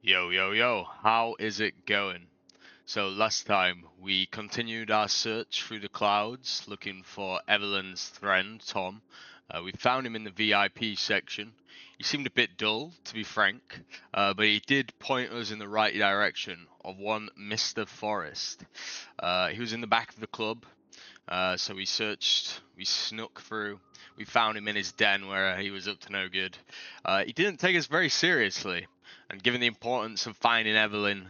Yo, yo, yo, how is it going? So last time we continued our search through the clouds looking for Evelyn's friend, Tom. We found him in the VIP section. He seemed a bit dull, to be frank, but he did point us in the right direction of one Mr. Forrest. He was in the back of the club, so we searched, we snuck through, we found him in his den where he was up to no good. He didn't take us very seriously, and given the importance of finding Evelyn,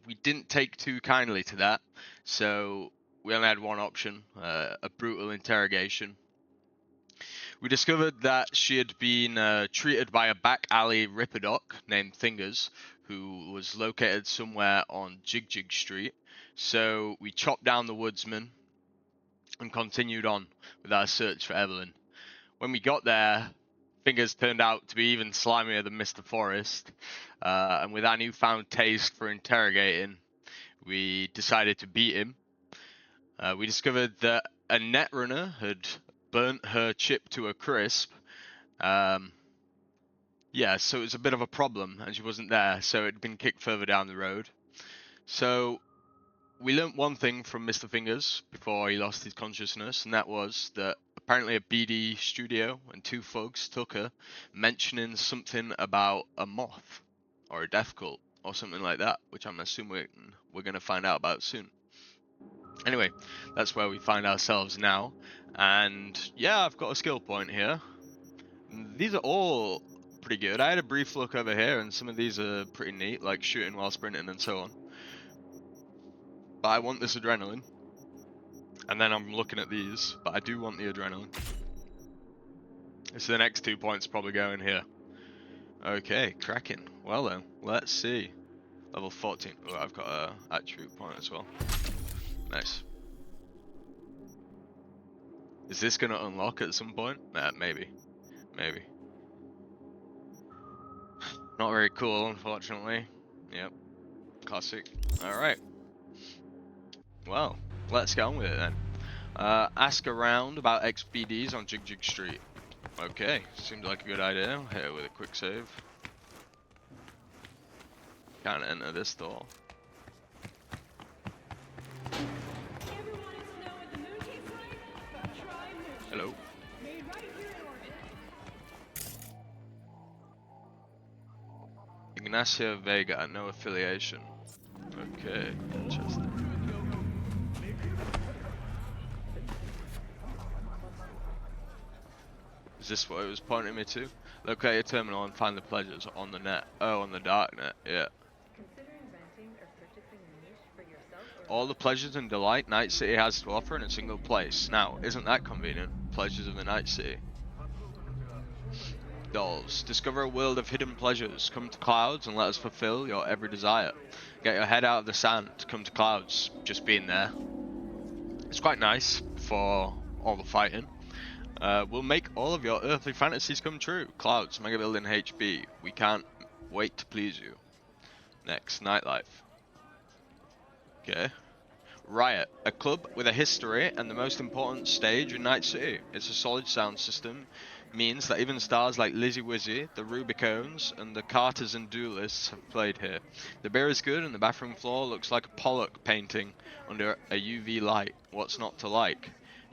we didn't take too kindly to that, so we only had one option, a brutal interrogation. We discovered that she had been treated by a back alley ripperdoc named Fingers, who was located somewhere on Jig Jig Street. So we chopped down the woodsman and continued on with our search for Evelyn. When we got there, Fingers turned out to be even slimier than Mr. Forrest, and with our newfound taste for interrogating, we decided to beat him. We discovered that a netrunner had burnt her chip to a crisp. Yeah, so it was a bit of a problem, and she wasn't there, so it had been kicked further down the road. So we learnt one thing from Mr. Fingers before he lost his consciousness, and that was that apparently a BD studio and two thugs took her, mentioning something about a moth or a death cult or something like that, which I'm assuming we're going to find out about soon. Anyway, that's where we find ourselves now, and yeah, I've got a skill point here. These are all pretty good. I had a brief look over here, and some of these are pretty neat, like shooting while sprinting and so on. But I want this adrenaline. And then I'm looking at these, but I do want the adrenaline. So the next 2 points probably go in here. Okay, cracking. Well then, let's see. Level 14. Oh, I've got a attribute point as well. Nice. Is this gonna unlock at some point? Nah, maybe. Maybe. Not very cool, unfortunately. Yep. Classic. Alright. Well, let's get on with it then. Ask around about XBDs on Jig Jig Street. Okay, seems like a good idea. Hit it with a quick save. Can't enter this door. Hello. Ignacio Vega, no affiliation. Okay, interesting. Is this what it was pointing me to? Locate a terminal and find the pleasures on the net. Oh, on the dark net, yeah. All the pleasures and delight Night City has to offer in a single place. Now, isn't that convenient? Pleasures of the Night City. Dolls. Discover a world of hidden pleasures. Come to Clouds and let us fulfill your every desire. Get your head out of the sand. Come to Clouds. Just being there. It's quite nice for all the fighting. We'll make all of your earthly fantasies come true. Clouds, Mega Building HB. We can't wait to please you. Next, nightlife. Okay. Riot, a club with a history and the most important stage in Night City. Its a solid sound system means that even stars like Lizzie Wizzy, the Rubicones, and the Carters and Duelists have played here. The beer is good and the bathroom floor looks like a Pollock painting under a UV light. What's not to like?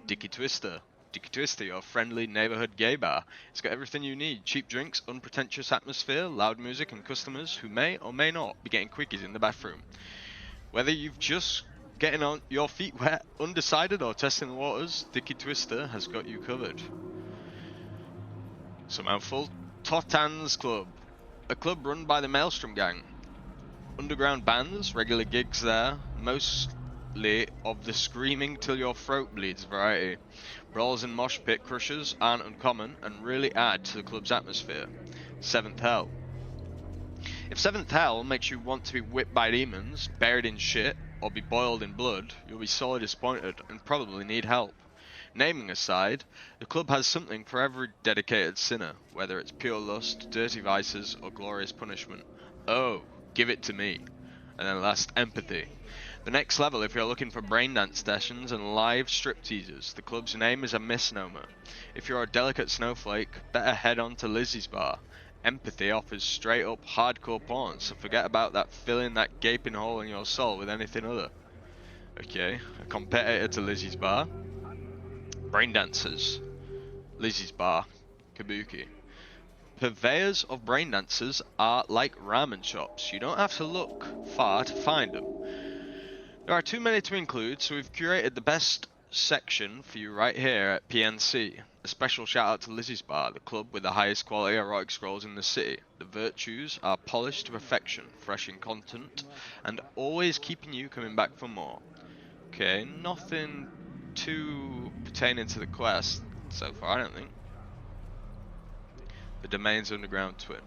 Dicky Twister. Dicky Twister, your friendly neighborhood gay bar. It's got everything you need. Cheap drinks, unpretentious atmosphere, loud music, and customers who may or may not be getting quickies in the bathroom. Whether you've just getting on your feet wet, undecided, or testing the waters, Dicky Twister has got you covered. Some mouthful. Totan's Club. A club run by the Maelstrom Gang. Underground bands, regular gigs there, mostly of the screaming till your throat bleeds variety. Brawls and mosh pit crushers aren't uncommon and really add to the club's atmosphere. Seventh Hell. If Seventh Hell makes you want to be whipped by demons, buried in shit, or be boiled in blood, you'll be sorely disappointed and probably need help. Naming aside, the club has something for every dedicated sinner, whether it's pure lust, dirty vices, or glorious punishment. Oh, give it to me. And then last, empathy. The next level if you're looking for brain dance sessions and live strip teasers. The club's name is a misnomer. If you're a delicate snowflake, better head on to Lizzie's bar. Empathy offers straight up hardcore porn, so forget about that filling that gaping hole in your soul with anything other. Okay, a competitor to Lizzie's bar. Brain dancers. Lizzie's bar. Kabuki. Purveyors of brain dancers are like ramen shops. You don't have to look far to find them. There are too many to include, so we've curated the best section for you right here at PNC. A special shout out to Lizzie's Bar, the club with the highest quality erotic scrolls in the city. The virtues are polished to perfection, fresh in content, and always keeping you coming back for more. Okay, nothing too pertaining to the quest so far, I don't think. The domain's underground twin.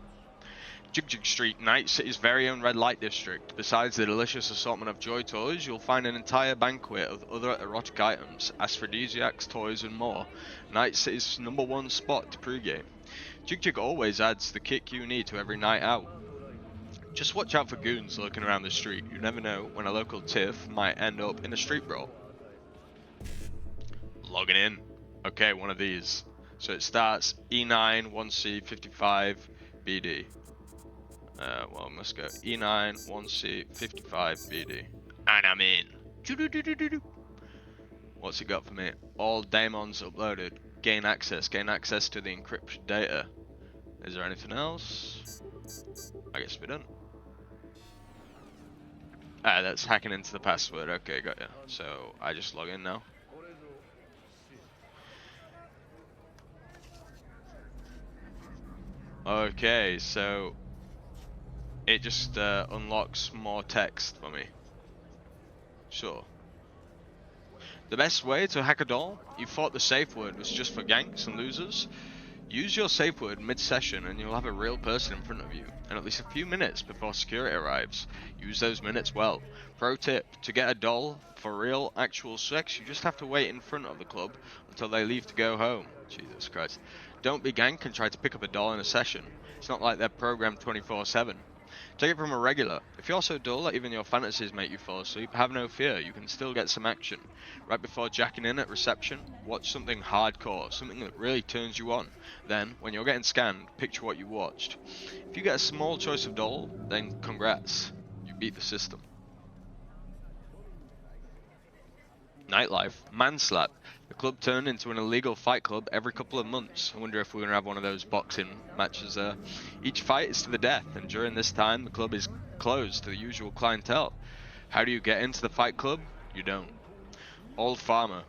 Jig Street, Night City's very own red light district. Besides the delicious assortment of joy toys, you'll find an entire banquet of other erotic items, aphrodisiacs, toys and more. Night City's #1 spot to pregame. Jig always adds the kick you need to every night out. Just watch out for goons lurking around the street. You never know when a local tiff might end up in a street brawl. Logging in. Okay, one of these. So it starts E9 1C 55 BD. Well, let's go E9 1C 55 BD. And I'm in. What's it got for me? All daemons uploaded. Gain access to the encryption data. Is there anything else? I guess we're done. Ah, that's hacking into the password. Okay, got ya. So I just log in now. Okay, so it just unlocks more text for me. Sure. The best way to hack a doll? You thought the safe word was just for ganks and losers? Use your safe word mid-session and you'll have a real person in front of you, and at least a few minutes before security arrives. Use those minutes well. Pro tip, to get a doll for real actual sex, you just have to wait in front of the club until they leave to go home. Jesus Christ. Don't be gank and try to pick up a doll in a session. It's not like they're programmed 24/7. Take it from a regular. If you're so dull that even your fantasies make you fall asleep, have no fear, you can still get some action. Right before jacking in at reception, watch something hardcore, something that really turns you on. Then, when you're getting scanned, picture what you watched. If you get a small choice of doll, then congrats, you beat the system. Nightlife, Manslap. The club turned into an illegal fight club every couple of months. I wonder if we're going to have one of those boxing matches there. Each fight is to the death, and during this time the club is closed to the usual clientele. How do you get into the fight club? You don't. Old Farmer.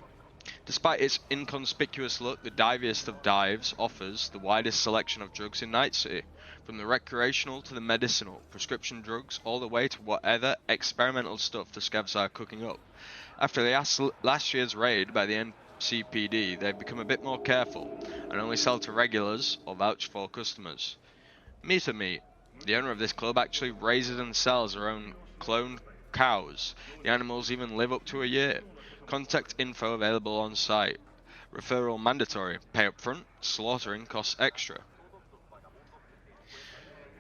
Despite its inconspicuous look, the diviest of dives offers the widest selection of drugs in Night City. From the recreational to the medicinal, prescription drugs, all the way to whatever experimental stuff the SCAVs are cooking up. After the last year's raid by the NCPD, they've become a bit more careful, and only sell to regulars or vouch for customers. Meat. The owner of this club actually raises and sells her own cloned cows. The animals even live up to a year. Contact info available on site. Referral mandatory. Pay up front. Slaughtering costs extra.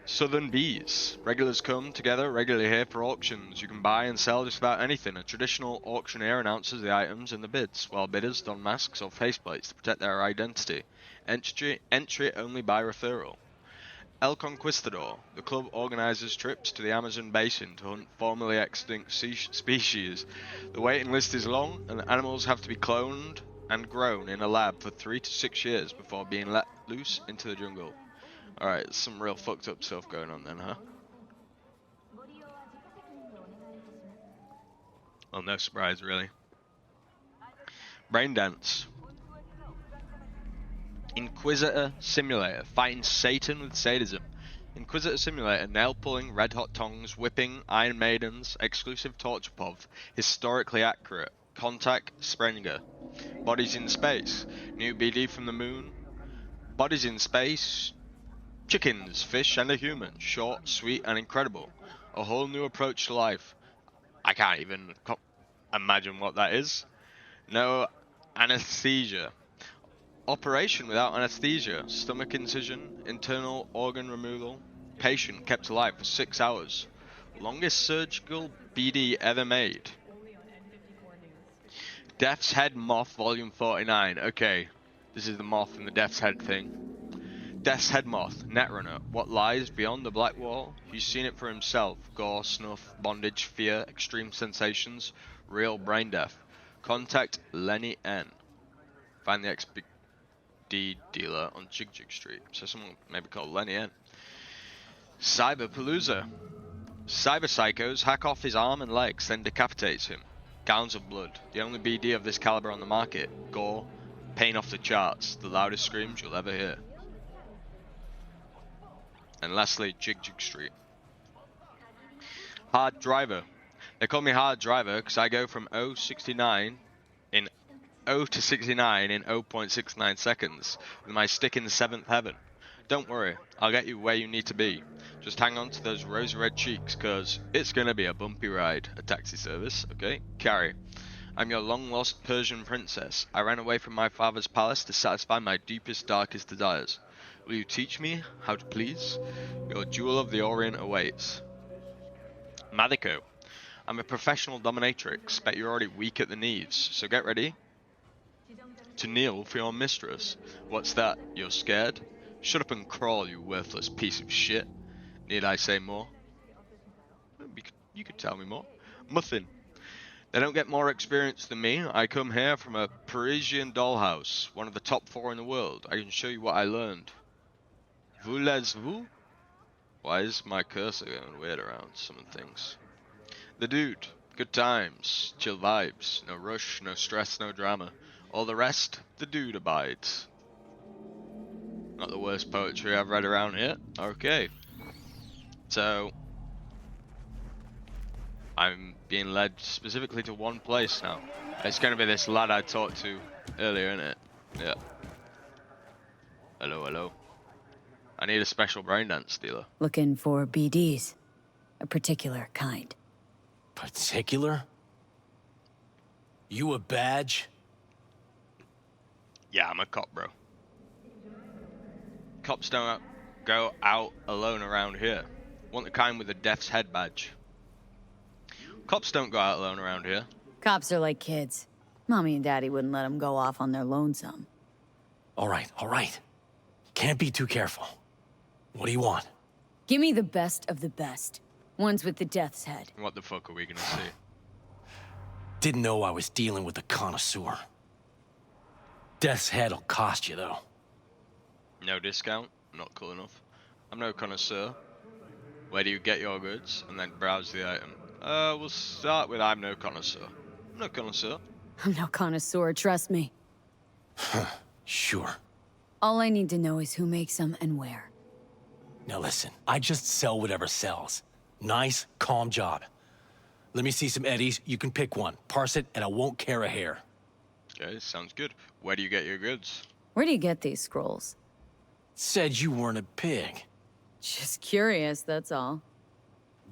Southern Bees. Regulars come together regularly here for auctions. You can buy and sell just about anything. A traditional auctioneer announces the items and the bids, while bidders don masks or faceplates to protect their identity. Entry only by referral. El Conquistador. The club organizes trips to the Amazon basin to hunt formerly extinct species. The waiting list is long, and the animals have to be cloned and grown in a lab for 3 to 6 years before being let loose into the jungle. Alright, some real fucked up stuff going on then, huh? Well, no surprise, really. Brain Dance. Inquisitor Simulator. Fighting Satan with sadism. Inquisitor Simulator. Nail-pulling, red-hot tongues, whipping, Iron Maidens, exclusive torture pov, historically accurate. Contact Sprenger. Bodies in Space. New BD from the moon. Bodies in Space. Chickens, fish, and a human. Short, sweet, and incredible. A whole new approach to life. I can't even imagine what that is. No anesthesia. Operation without anesthesia. Stomach incision, internal organ removal. Patient kept alive for 6 hours. Longest surgical BD ever made. Death's Head Moth Volume 49. Okay, this is the moth and the Death's Head thing. Death's Head Moth, Netrunner. What lies beyond the black wall? He's seen it for himself. Gore, snuff, bondage, fear, extreme sensations, real brain death. Contact Lenny N. Find the XBD dealer on Jig Jig Street. So someone maybe called Lenny N. Cyberpalooza. Cyber psychos hack off his arm and legs, then decapitates him. Gowns of blood. The only BD of this caliber on the market. Gore. Pain off the charts. The loudest screams you'll ever hear. And lastly, Jig Jig Street. Hard driver. They call me hard driver because I go from 0 to 69 in 0.69 seconds with my stick in the 7th heaven. Don't worry, I'll get you where you need to be. Just hang on to those rosy red cheeks because it's going to be a bumpy ride. A taxi service, okay? Carrie. I'm your long-lost Persian princess. I ran away from my father's palace to satisfy my deepest, darkest desires. Will you teach me how to please? Your jewel of the Orient awaits. Madiko. I'm a professional dominatrix. Bet you're already weak at the knees, so get ready to kneel for your mistress. What's that? You're scared? Shut up and crawl, you worthless piece of shit. Need I say more? You could tell me more. Muffin. They don't get more experience than me. I come here from a Parisian dollhouse, one of the top 4 in the world. I can show you what I learned. Voulez-vous? Why is my cursor going weird around some things? The dude. Good times. Chill vibes. No rush, no stress, no drama. All the rest, the dude abides. Not the worst poetry I've read around here. Okay. So, I'm being led specifically to one place now. It's going to be this lad I talked to earlier, isn't it? Yeah. Hello, hello. I need a special brain dance dealer. Looking for BDs. A particular kind. Particular? You a badge? Yeah, I'm a cop, bro. Cops don't go out alone around here. Want the kind with a death's head badge. Cops don't go out alone around here. Cops are like kids. Mommy and Daddy wouldn't let them go off on their lonesome. All right, all right. Can't be too careful. What do you want? Give me the best of the best. Ones with the death's head. What the fuck are we gonna see? Didn't know I was dealing with a connoisseur. Death's head'll cost you, though. No discount? Not cool enough. I'm no connoisseur. Where do you get your goods? And then browse the item. We'll start with I'm no connoisseur. I'm no connoisseur. I'm no connoisseur, trust me. Sure. All I need to know is who makes them and where. Now listen, I just sell whatever sells. Nice, calm job. Let me see some eddies, you can pick one. Parse it, and I won't care a hair. Okay, sounds good. Where do you get your goods? Where do you get these scrolls? Said you weren't a pig. Just curious, that's all.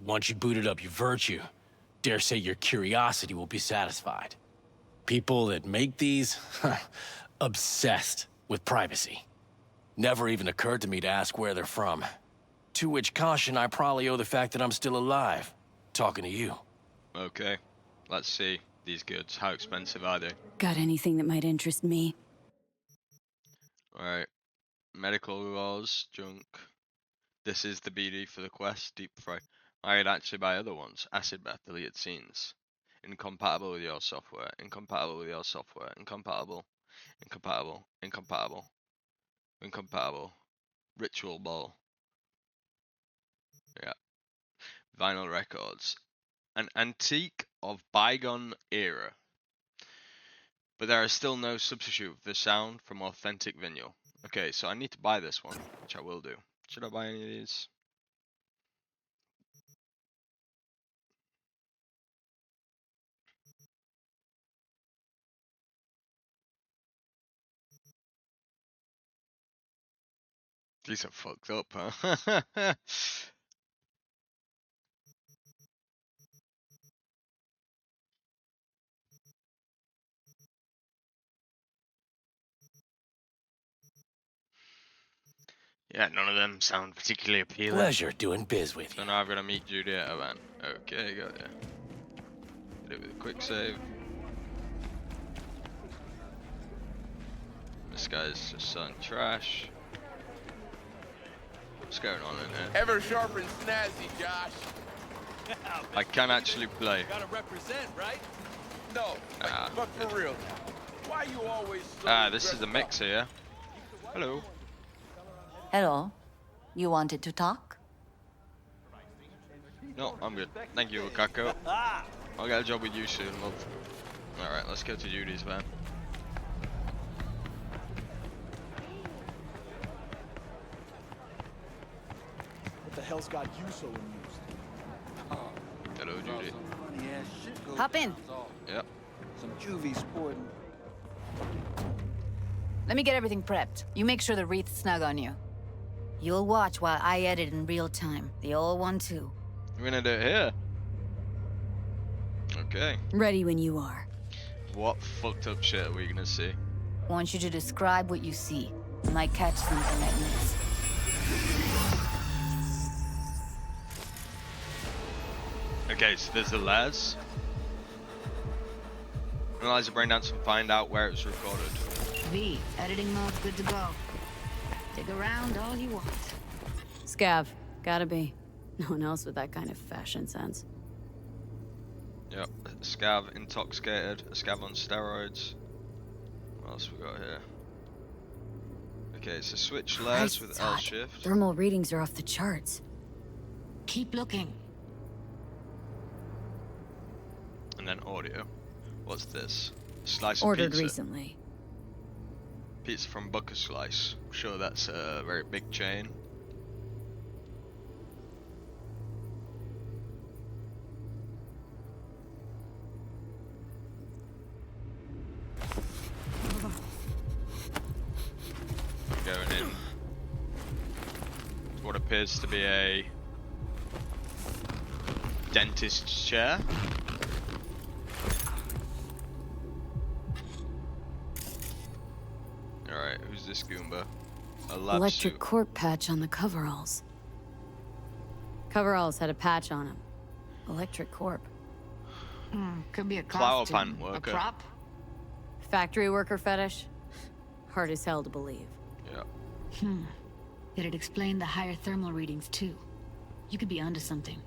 Once you booted up your virtue, dare say your curiosity will be satisfied. People that make these, obsessed with privacy. Never even occurred to me to ask where they're from. To which caution I probably owe the fact that I'm still alive, talking to you. Okay, let's see these goods. How expensive are they? Got anything that might interest me? Alright. Medical laws, junk. This is the BD for the quest, deep fry. I'd actually buy other ones. Acid bath, deleted scenes. Incompatible with your software. Incompatible with your software. Incompatible. Incompatible. Incompatible. Incompatible. Ritual ball. Yeah. Vinyl records. An antique of bygone era. But there is still no substitute for the sound from authentic vinyl. Okay, so I need to buy this one, which I will do. Should I buy any of these? These are fucked up, huh? Yeah, none of them sound particularly appealing. Pleasure doing biz with So you. now I've got to meet Juliet, man. Okay, got ya. Did it with a quick save. This guy's just selling trash. What's going on in here? Ever sharp and snazzy, Josh. I can actually play. Gotta represent, right? No, Ah, but for real now. Why you always so this is the dressed mixer, yeah? Hello. Hello. You wanted to talk? No, I'm good. Thank you, Wakako. I'll get a job with you soon, love. Alright, let's go to Judy's van. What the hell's got you so amused? Hello, Judy. Hop in. Yep. Some juvie sporting. Let me get everything prepped. You make sure the wreath's snug on you. You'll watch while I edit in real time. The old one, too. We're gonna do it here. Okay. Ready when you are. What fucked up shit are we gonna see? I want you to describe what you see. You might catch something I miss. Okay, so there's the layers. Analyze the brain dance and find out where it was recorded. V, editing mode's good to go. Dig around all you want. SCAV, gotta be. No one else with that kind of fashion sense. Yep, SCAV intoxicated, a SCAV on steroids. What else we got here? Okay, so switch layers with L Christ, shift. thermal readings are off the charts. Keep looking. And then audio. What's this? Slice of Ordered pizza. recently. Pizza from Bucker Slice. I'm sure that's a very big chain. I'm going in. What appears to be a dentist's chair. Alright, who's this Goomba? A lab Electric suit. corp patch on the coveralls. Coveralls had a patch on them. Electric corp. Could be a Flower costume, pan worker. a prop. Factory worker fetish? Hard as hell to believe. Yeah. Did it explain the higher thermal readings too? You could be onto something.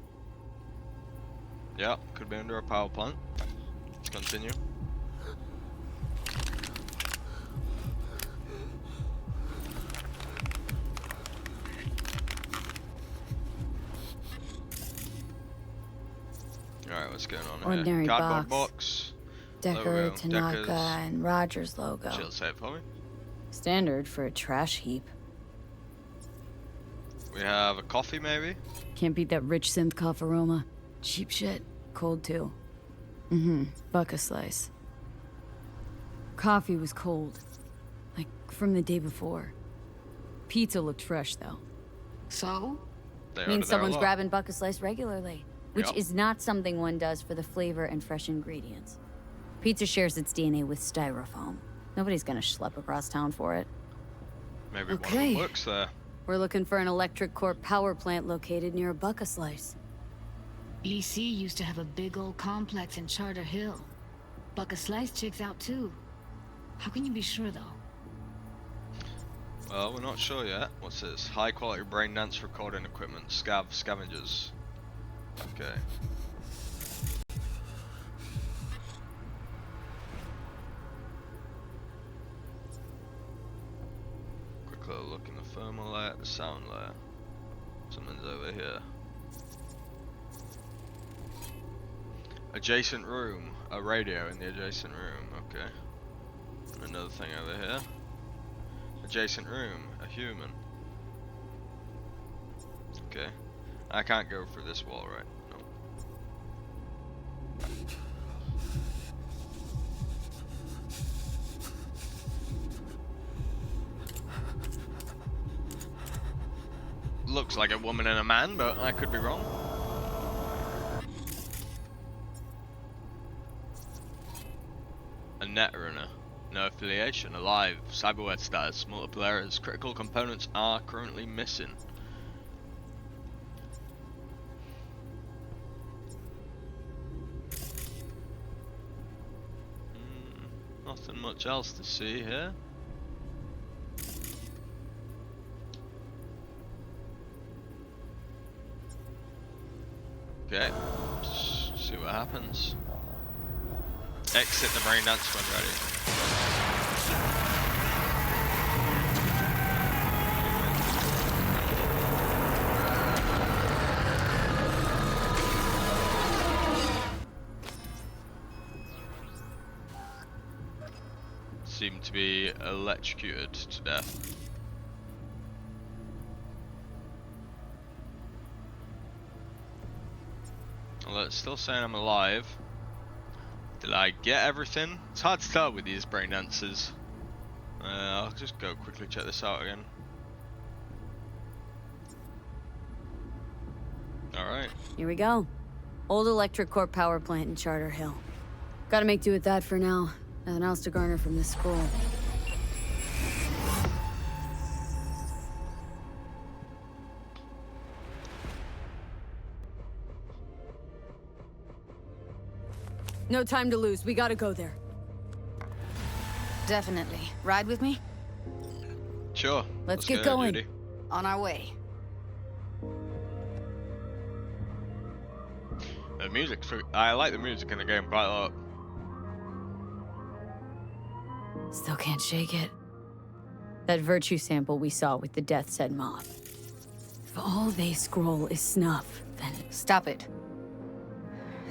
Yeah, could be under a power plant. Let's continue. Alright, what's going on Ordinary here? Cardboard box. box. Decker, Logo, Tanaka, Decker's. and Rogers logo. She'll say it for me. Standard for a trash heap. We have a coffee, maybe? Can't beat that rich synth cough aroma. Cheap shit. Cold too. Buck a slice. Coffee was cold. Like from the day before. Pizza looked fresh though. So? They order Means there a someone's lot. grabbing buck a slice regularly. Which Yep. is not something one does for the flavor and fresh ingredients. Pizza shares its DNA with styrofoam. Nobody's gonna schlep across town for it. Maybe one of Okay. them works there. We're looking for an electric corp power plant located near a buck a slice. EC used to have a big old complex in Charter Hill. Buck a Slice checks out too. How can you be sure though? Well, we're not sure yet. What's this? High quality brain dance recording equipment. SCAV scavengers. Okay. Quick little look in the thermal layer, the sound layer. Something's over here. Adjacent room. A radio in the adjacent room. Okay. Another thing over here. Adjacent room. A human. Okay. I can't go through this wall, right? No. Looks like a woman and a man, but I could be wrong. A netrunner. No affiliation. Alive. Cyberware status. Multiple errors. Critical components are currently missing. Nothing much else to see here. Okay, let's see what happens. Exit the brain dance when ready. Seem to be electrocuted to death. Well, it's still saying I'm alive. Did I get everything? It's hard to tell with these brain dances. I'll just go quickly check this out again. Alright. Here we go. Old electric core power plant in Charter Hill. Gotta make do with that for now. Nothing else to garner from this scroll. No time to lose. We gotta go there. Definitely. Ride with me? Sure. Let's get go, going. Judy. On our way. The music's I like the music in the game quite a lot. Still can't shake it. That virtue sample we saw with the Death's Head moth. If all they scroll is snuff, then... Stop it.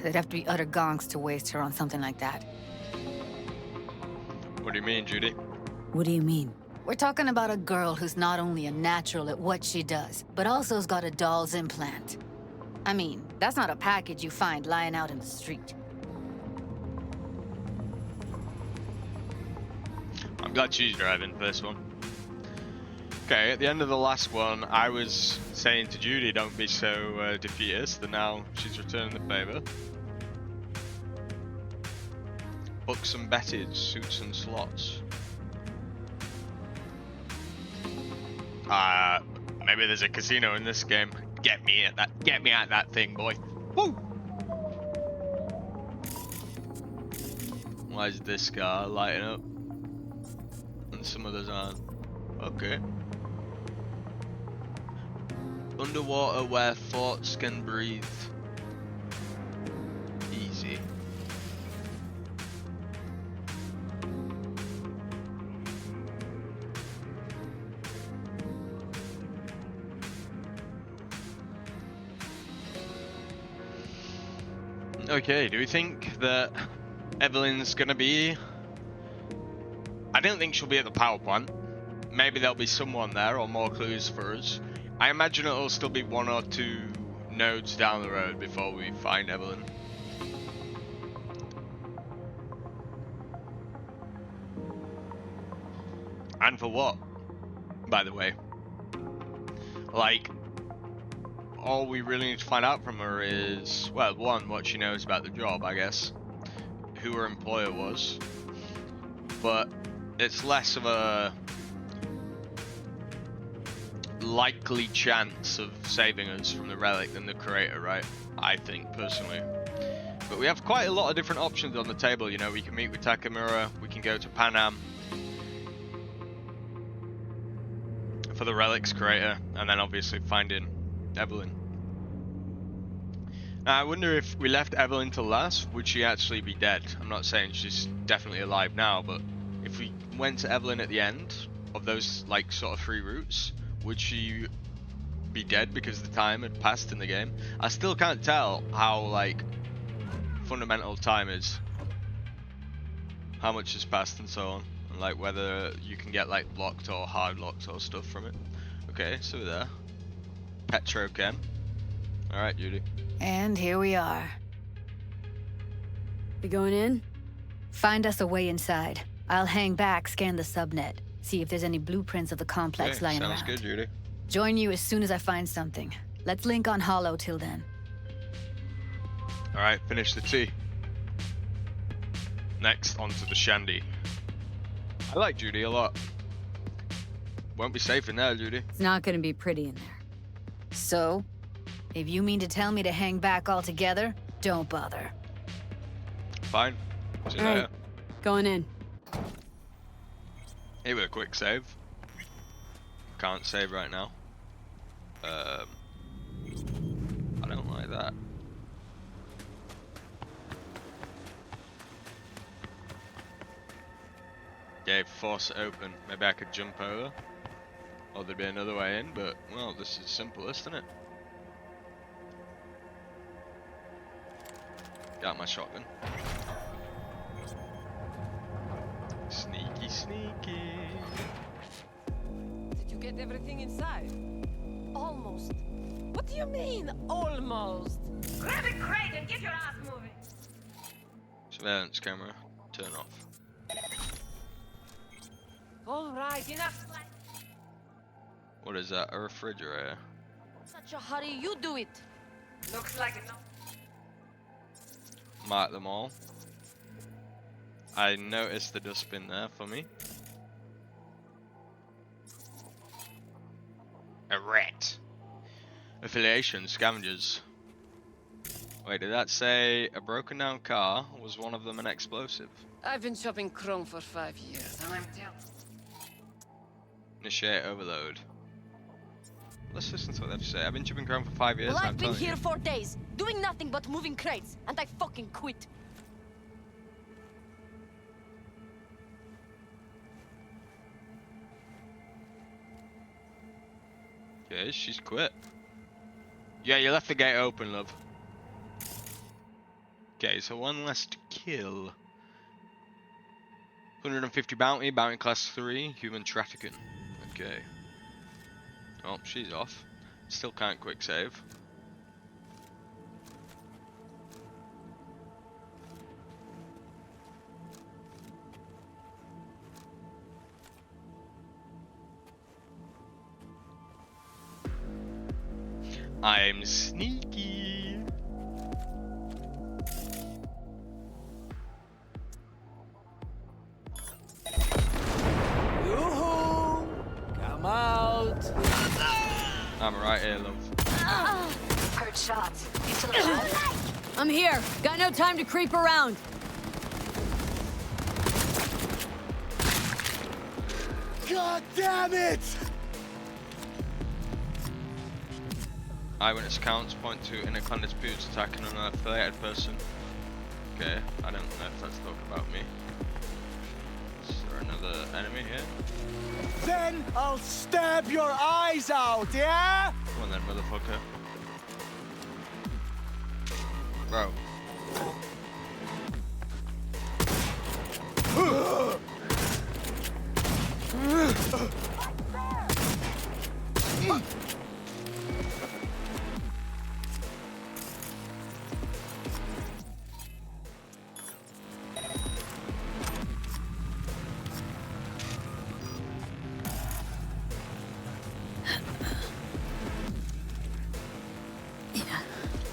They'd have to be utter gonks to waste her on something like that. What do you mean, Judy? What do you mean? We're talking about a girl who's not only a natural at what she does, but also's got a doll's implant. I mean, that's not a package you find lying out in the street. I'm glad she's driving for this one. Okay, at the end of the last one, I was saying to Judy, don't be so defeatist, and now she's returning the favour. Books and betted, suits and slots. Maybe there's a casino in this game. Get me at that thing, boy. Woo! Why is this car lighting up? And some others aren't. Okay. Underwater where thoughts can breathe. Easy. Okay, do we think that Evelyn's gonna be... I don't think she'll be at the power plant. Maybe there'll be someone there or more clues for us. I imagine it'll still be 1 or 2 nodes down the road before we find Evelyn. And for what, by the way? Like, all we really need to find out from her is, well, 1, what she knows about the job, I guess. Who her employer was. But it's less of a likely chance of saving us from the relic than the creator, right? I think, personally. But we have quite a lot of different options on the table, you know. We can meet with Takamura, we can go to Panam for the relic's creator, and then obviously finding Evelyn. Now, I wonder if we left Evelyn to last, would she actually be dead? I'm not saying she's definitely alive now, but if we went to Evelyn at the end of those, like, sort of 3 routes, would she be dead because the time had passed in the game? I still can't tell how, like, fundamental time is. How much has passed and so on. And, like, whether you can get, like, blocked or hard locked or stuff from it. Okay, so we're there. Petrochem. Alright, Judy. And here we are. We going in? Find us a way inside. I'll hang back, scan the subnet. See if there's any blueprints of the complex lying around. Sounds good, Judy. Join you as soon as I find something. Let's link on Hollow till then. Alright, finish the tea. Next, onto the shandy. I like Judy a lot. Won't be safe in there, Judy. It's not gonna be pretty in there. So, if you mean to tell me to hang back altogether, don't bother. Fine. See you All later. right, going in. Here with a quick save. Can't save right now. I don't like that. Okay, force it open. Maybe I could jump over. Or there'd be another way in, but, well, this is simplest, isn't it? Got my shotgun. Sneaky, sneaky. Did you get everything inside? Almost. What do you mean, almost? Grab a crate and get your ass moving. Surveillance camera, turn off. All right, enough. What is that? A refrigerator? Such a hurry, you do it. Looks like enough. Mark them all. I noticed the dustbin there for me. A rat. Affiliation, scavengers. Wait, did that say a broken down car? Was one of them an explosive? I've been shopping chrome for 5 years, and I'm telling. Initiate overload. Let's listen to what they have to say. I've been shipping chrome for 5 years. Well, and I've been telling here you. 4 days, doing nothing but moving crates, and I fucking quit. Okay, she's quit. Yeah, you left the gate open, love. Okay, so one less to kill. 150 bounty, bounty class 3, human trafficking. Okay. Oh, she's off. Still can't quick save. I'm sneaky. Yoo-hoo! Come out! I'm right here, love. Heard shots. You still alive? I'm here. Got no time to creep around. God damn it! Eyewitness accounts point to inner-clan disputes attacking an unaffiliated person. Okay, I don't know if that's talking about me. Is there another enemy here? Then I'll stab your eyes out, yeah? Come on then, motherfucker. Bro.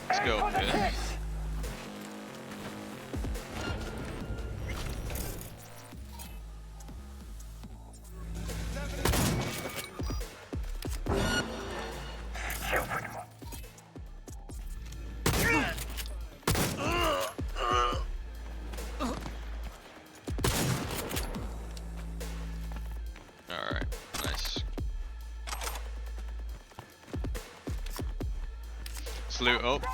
Let's go up here. Alright, nice. Let's loot up.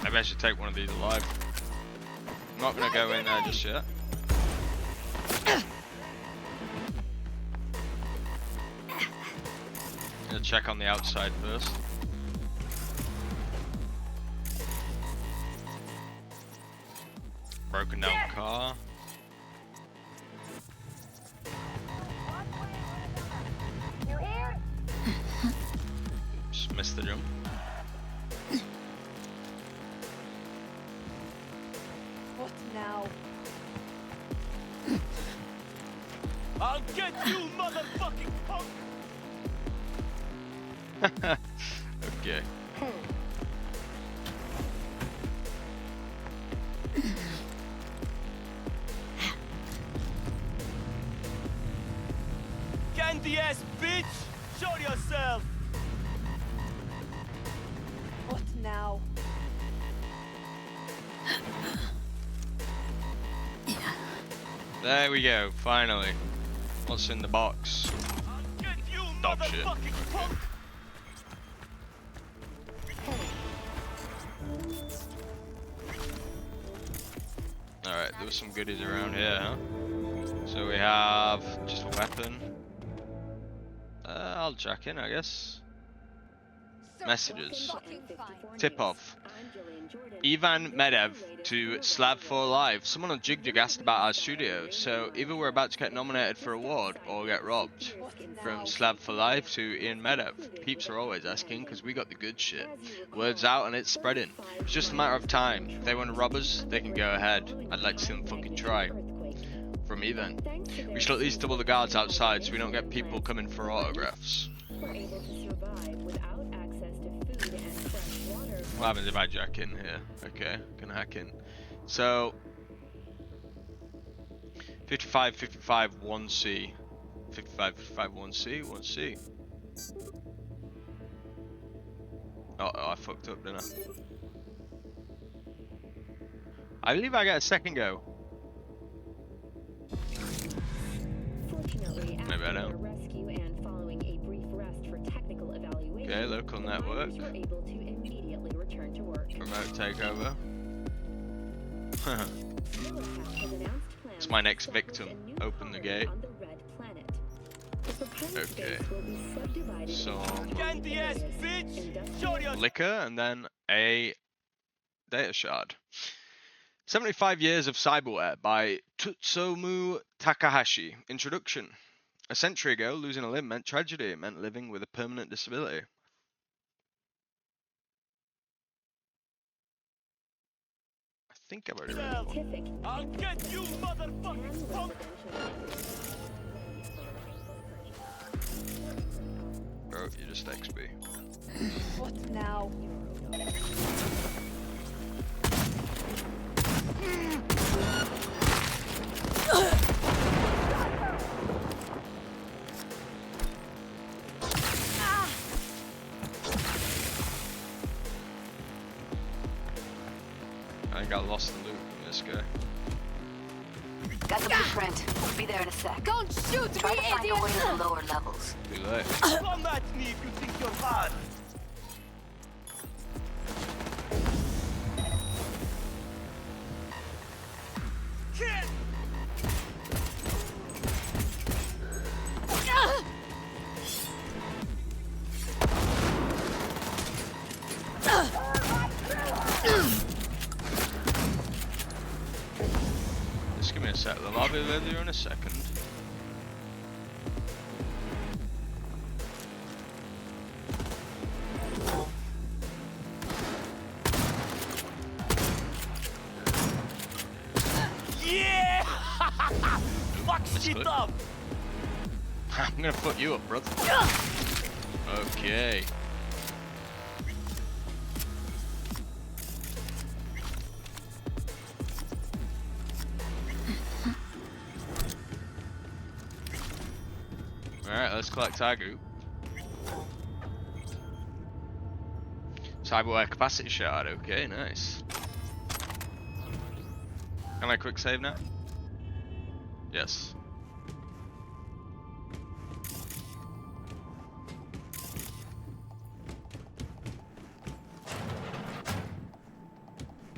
Maybe I should take one of these alive. I'm not gonna go in there just yet. Gonna check on the outside first. Broken down car. Oops, missed the jump. What now? I'll get you, motherfucking punk! Okay. Candy ass bitch! Show yourself! What now? There we go, finally. What's in the box? I'll get you, Dog shit. motherfucking punk! there was some goodies around here, huh? So we have just a weapon. I'll jack in, I guess. Messages. Tip off. Ivan Medev to SCAV for Life. Someone on Jig Jig asked about our studio, so either we're about to get nominated for an award or get robbed. From SCAV for Life to Ian Medev. Peeps are always asking because we got the good shit. Word's out and it's spreading. It's just a matter of time. If they want to rob us, they can go ahead. I'd like to see them fucking try. From Ivan. We should at least double the guards outside so we don't get people coming for autographs. What happens if I jack in here? Okay, can hack in. So 55, 55, 1C. 55, 55, 1C, 1C. Oh, I fucked up, didn't I? I believe I get a second go. Maybe I don't. Okay, local network. Remote takeover. It's my next victim. Open the gate. Okay. Some liquor and then a data shard. 75 Years of Cyberware by Tutsumu Takahashi. Introduction. A century ago, losing a limb meant tragedy. It meant living with a permanent disability. I think I've already read one. I'll get you, motherfucking punk! Bro, you're just XP. What now? I think I lost the loot from this guy. Got the blueprint. Be there in a sec. Don't shoot Try me, to find idiot! your way to the lower levels. Too late. Come at me if you think you're hard! Just give me a sec. I'll be with you in a second. Yeah! Fuck shit good. up! I'm gonna fuck you up, brother. Okay. Alright, let's collect our group. Cyberware capacity shard, okay, nice. Can I quick save now? Yes.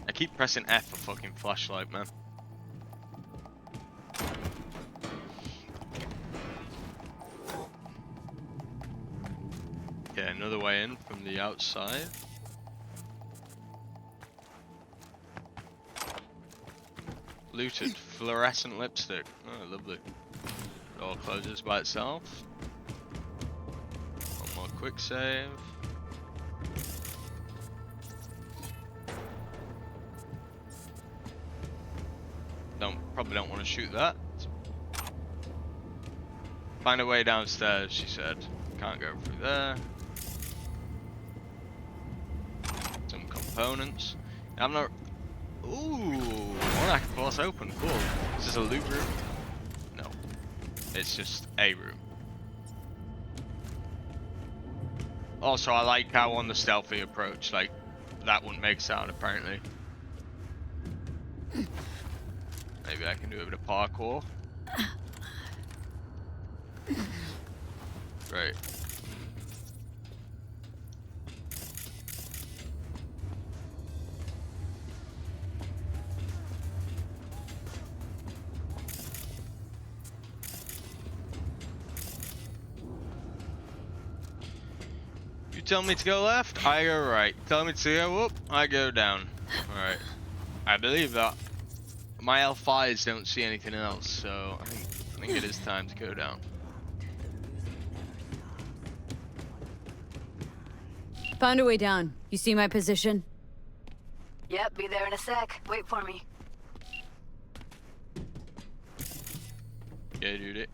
I keep pressing F for fucking flashlight, man. Okay, another way in from the outside. Looted fluorescent lipstick. Oh, lovely. Door closes by itself. One more quick save. Probably don't want to shoot that. Find a way downstairs, she said. Can't go through there. Some components. I'm not. Ooh, one I can force open. Cool. Is this a loot room? No. It's just a room. Also, I like how on the stealthy approach, like, that wouldn't make sound apparently. Maybe I can do a bit of parkour. Right. You tell me to go left, I go right. Tell me to go up, I go down. Alright. I believe that. My L5s don't see anything else, so I think it is time to go down. Found a way down. You see my position? Yep, be there in a sec. Wait for me. Yeah, dude.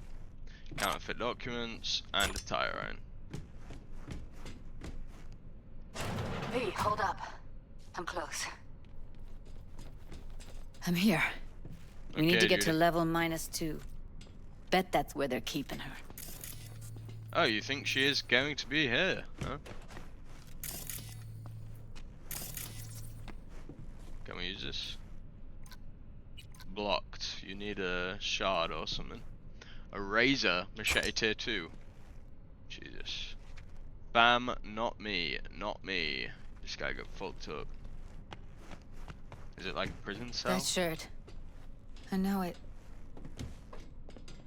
Counterfeit documents and a tire iron. V, hold up. I'm close. I'm here. We need Okay, to get to Judy. level -2. Bet that's where they're keeping her. Oh, you think she is going to be here, huh? Can we use this? Blocked. You need a shard or something. A razor, machete tier 2. Jesus. Bam, not me, not me. This guy got fucked up. Is it like a prison cell? That shirt. I know it.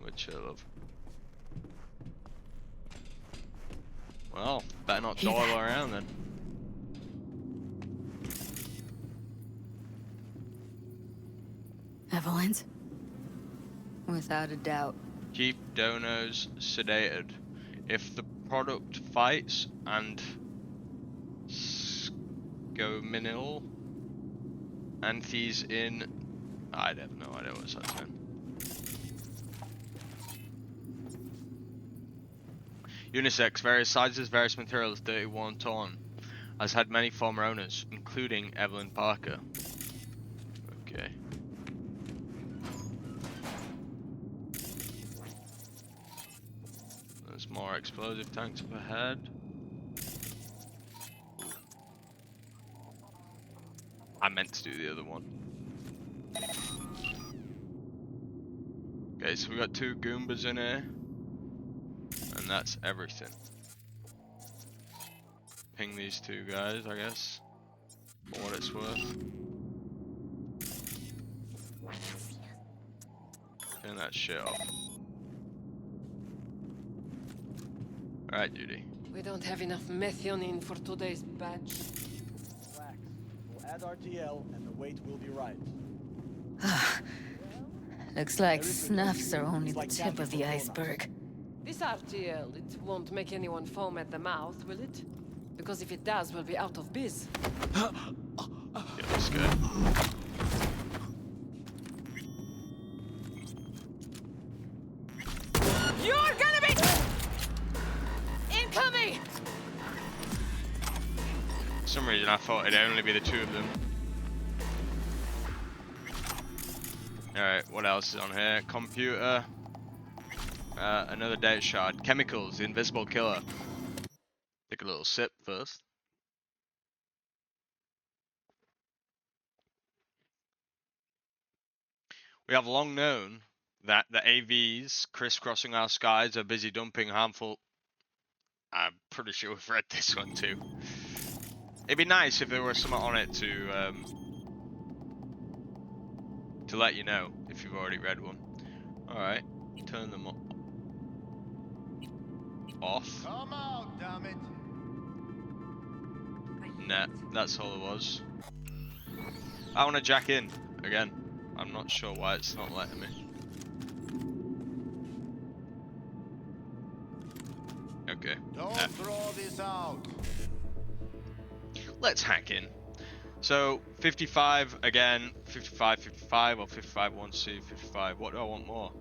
Which I love. Well, better not Hear dawdle that? around then. Evelyn's? Without a doubt. Keep donos sedated. If the product fights and scominal anthes in, I have no idea what's that saying. Unisex, various sizes, various materials, 31 ton. Has had many former owners, including Evelyn Parker. Okay. There's more explosive tanks up ahead. I meant to do the other one. Okay, so we got 2 Goombas in here. And that's everything. Ping these 2 guys, I guess. For what it's worth. Turn that shit off. Alright, Judy. We don't have enough methionine for today's batch. Relax. We'll add RTL and the weight will be right. Looks like Everything snuffs are is only the like tip of the camping for iceberg. This RTL, it won't make anyone foam at the mouth, will it? Because if it does, we'll be out of biz. Get this guy. You're gonna be incoming! For some reason I thought it'd only be the 2 of them. Alright, what else is on here? Computer. Another data shard. Chemicals, the invisible killer. Take a little sip first. We have long known that the AVs crisscrossing our skies are busy dumping harmful... I'm pretty sure we've read this one too. It'd be nice if there was something on it to let you know if you've already read one. Alright, turn them off. Come out, damn it. Nah, that's all it was. I want to jack in again. I'm not sure why it's not letting me. Okay. Don't throw this out. Let's hack in. So 55 again, 55, 55 or 55 1C, 55. What do I want more?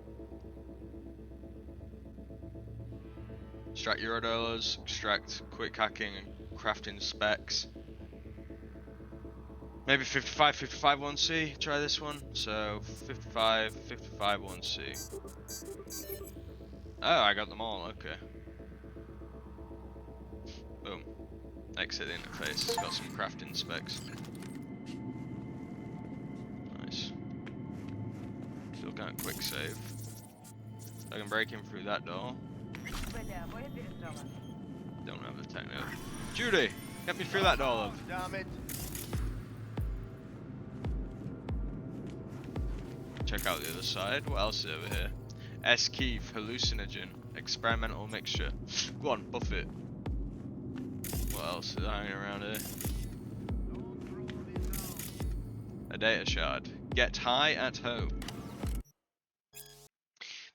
Extract Eurodollars, extract quick hacking and crafting specs. Maybe 55, 55 1C, try this one. So 55, 55 1C. Oh, I got them all, okay. Boom. Exit the interface, it's got some crafting specs. Nice. Still kind of quick save. I can break in through that door. Don't have the techno. Judy, get me through that door, love. Damn it. Check out the other side. What else is over here? SCAV, hallucinogen, experimental mixture. Go on, buff it. What else is hanging around here? A data shard. Get high at home.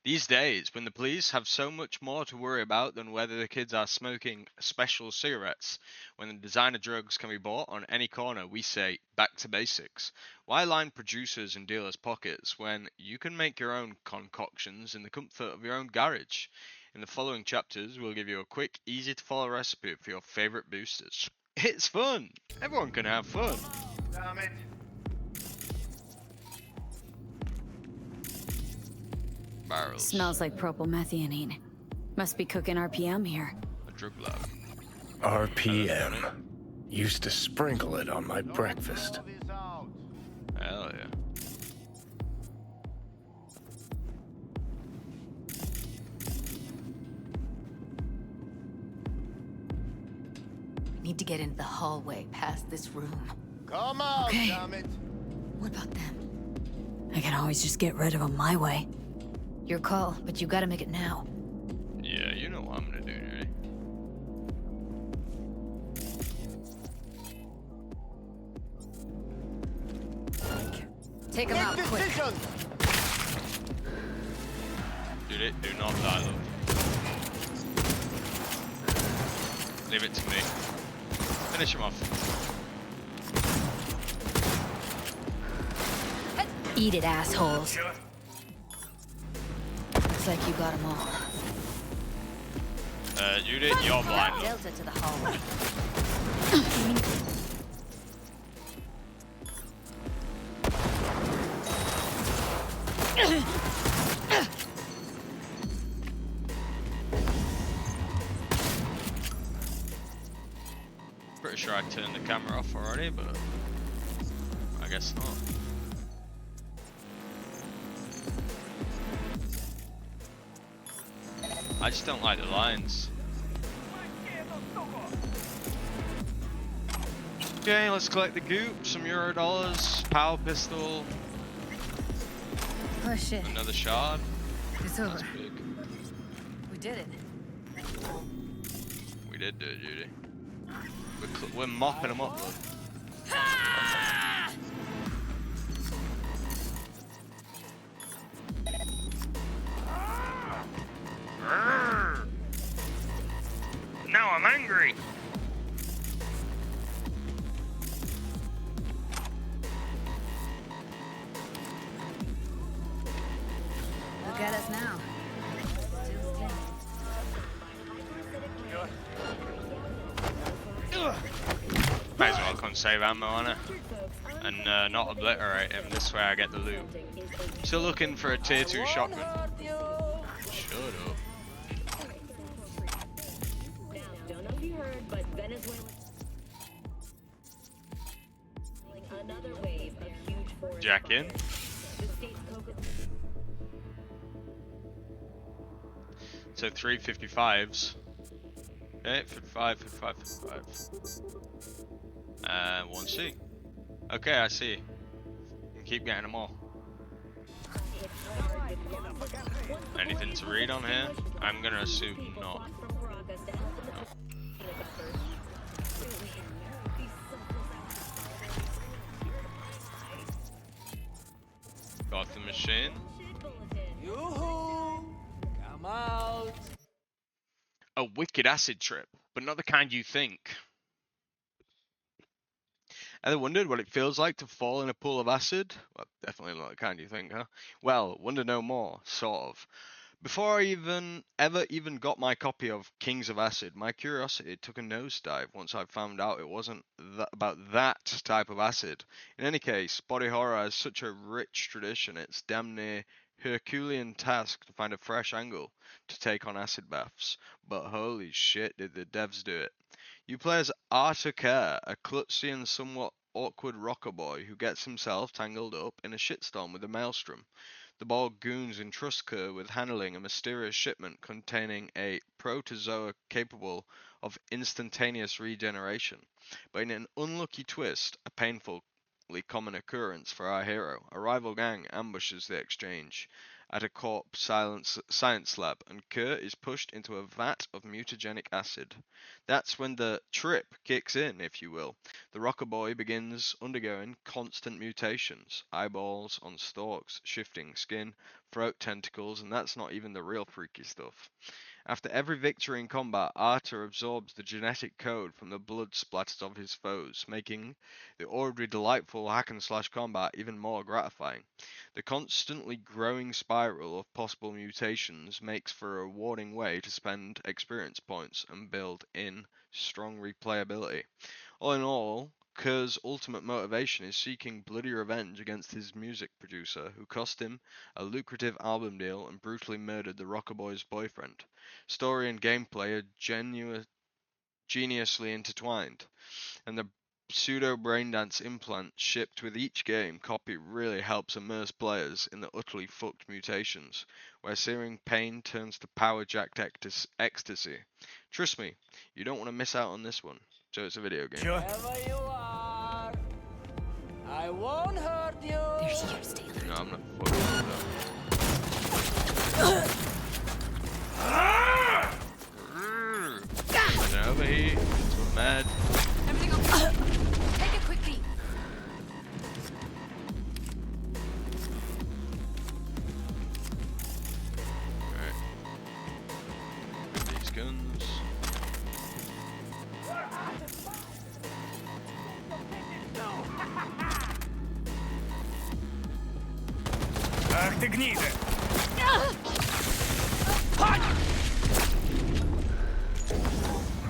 These days, when the police have so much more to worry about than whether the kids are smoking special cigarettes, when the designer drugs can be bought on any corner, we say, back to basics. Why line producers and dealers' pockets when you can make your own concoctions in the comfort of your own garage? In the following chapters, we'll give you a quick, easy-to-follow recipe for your favorite boosters. It's fun! Everyone can have fun! Damn it. Barrels. Smells like propylmethionine. Must be cooking RPM here. A drug lab. RPM. Used to sprinkle it on my breakfast. Throw this out. Hell yeah. Need to get into the hallway past this room. Come out, Okay. damn it. What about them? I can always just get rid of them my way. Your call, but you gotta make it now. Yeah, you know what I'm gonna do, right? Take them out Make quick. decisions. Do not die, love. Leave it to me. Finish him off. Eat it, assholes. Looks like you got them all. Judith, you're blind, love. Delta to the hallway. Pretty sure I turned the camera off already, but I guess not. I just don't like the lines. Okay, let's collect the goop, some euro dollars, power pistol, Oh shit, another shard. it's over. That's big. We did it. We did do it, Judy. We're mopping them up, look. Now I'm angry. Look at us now. Might as well conserve ammo on it and not obliterate him. This way I get the loot. Still looking for a tier 2 shotgun. Shut up. Don't know if you heard, but Venezuela another wave of huge forest Jack in. fires. The state's cocoa. So 355s. Okay, 55, 55, 55. 1C. Okay, I see. And keep getting them all. Anything to read on here? I'm gonna assume not. Got the machine. Yoo-hoo! Come out. A wicked acid trip, but not the kind you think. Ever wondered what it feels like to fall in a pool of acid? Well, definitely not the kind you think, huh? Well, wonder no more, sort of. Before I ever got my copy of Kings of Acid, my curiosity took a nosedive once I found out it wasn't about that type of acid. In any case, body horror has such a rich tradition, it's damn near Herculean task to find a fresh angle to take on acid baths. But holy shit, did the devs do it. You play as Arthur, a klutzy and somewhat awkward rocker boy who gets himself tangled up in a shitstorm with a maelstrom. The Borg goons entrust Kerr with handling a mysterious shipment containing a protozoa capable of instantaneous regeneration. But in an unlucky twist, a painfully common occurrence for our hero, a rival gang ambushes the exchange. at a corp science lab, and Kurt is pushed into a vat of mutagenic acid. That's when the trip kicks in, if you will. The rocker boy begins undergoing constant mutations, eyeballs on stalks, shifting skin, throat tentacles, and that's not even the real freaky stuff. After every victory in combat, Arthur absorbs the genetic code from the blood splatters of his foes, making the already delightful hack-and-slash combat even more gratifying. The constantly growing spiral of possible mutations makes for a rewarding way to spend experience points and build in strong replayability. All in all, Kerr's ultimate motivation is seeking bloody revenge against his music producer, who cost him a lucrative album deal and brutally murdered the rocker boy's boyfriend. Story and gameplay are geniusly intertwined, and the pseudo braindance implant shipped with each game copy really helps immerse players in the utterly fucked mutations, where searing pain turns to power-jacked ecstasy. Trust me, you don't want to miss out on this one. So it's a video game. Wherever you are, I won't hurt you. They're here, Taylor. No, I'm not fucking with that. Get over here. It's mad. Everything okay? Take a quick peek. Alright. Grab these guns. Ах ты гнида!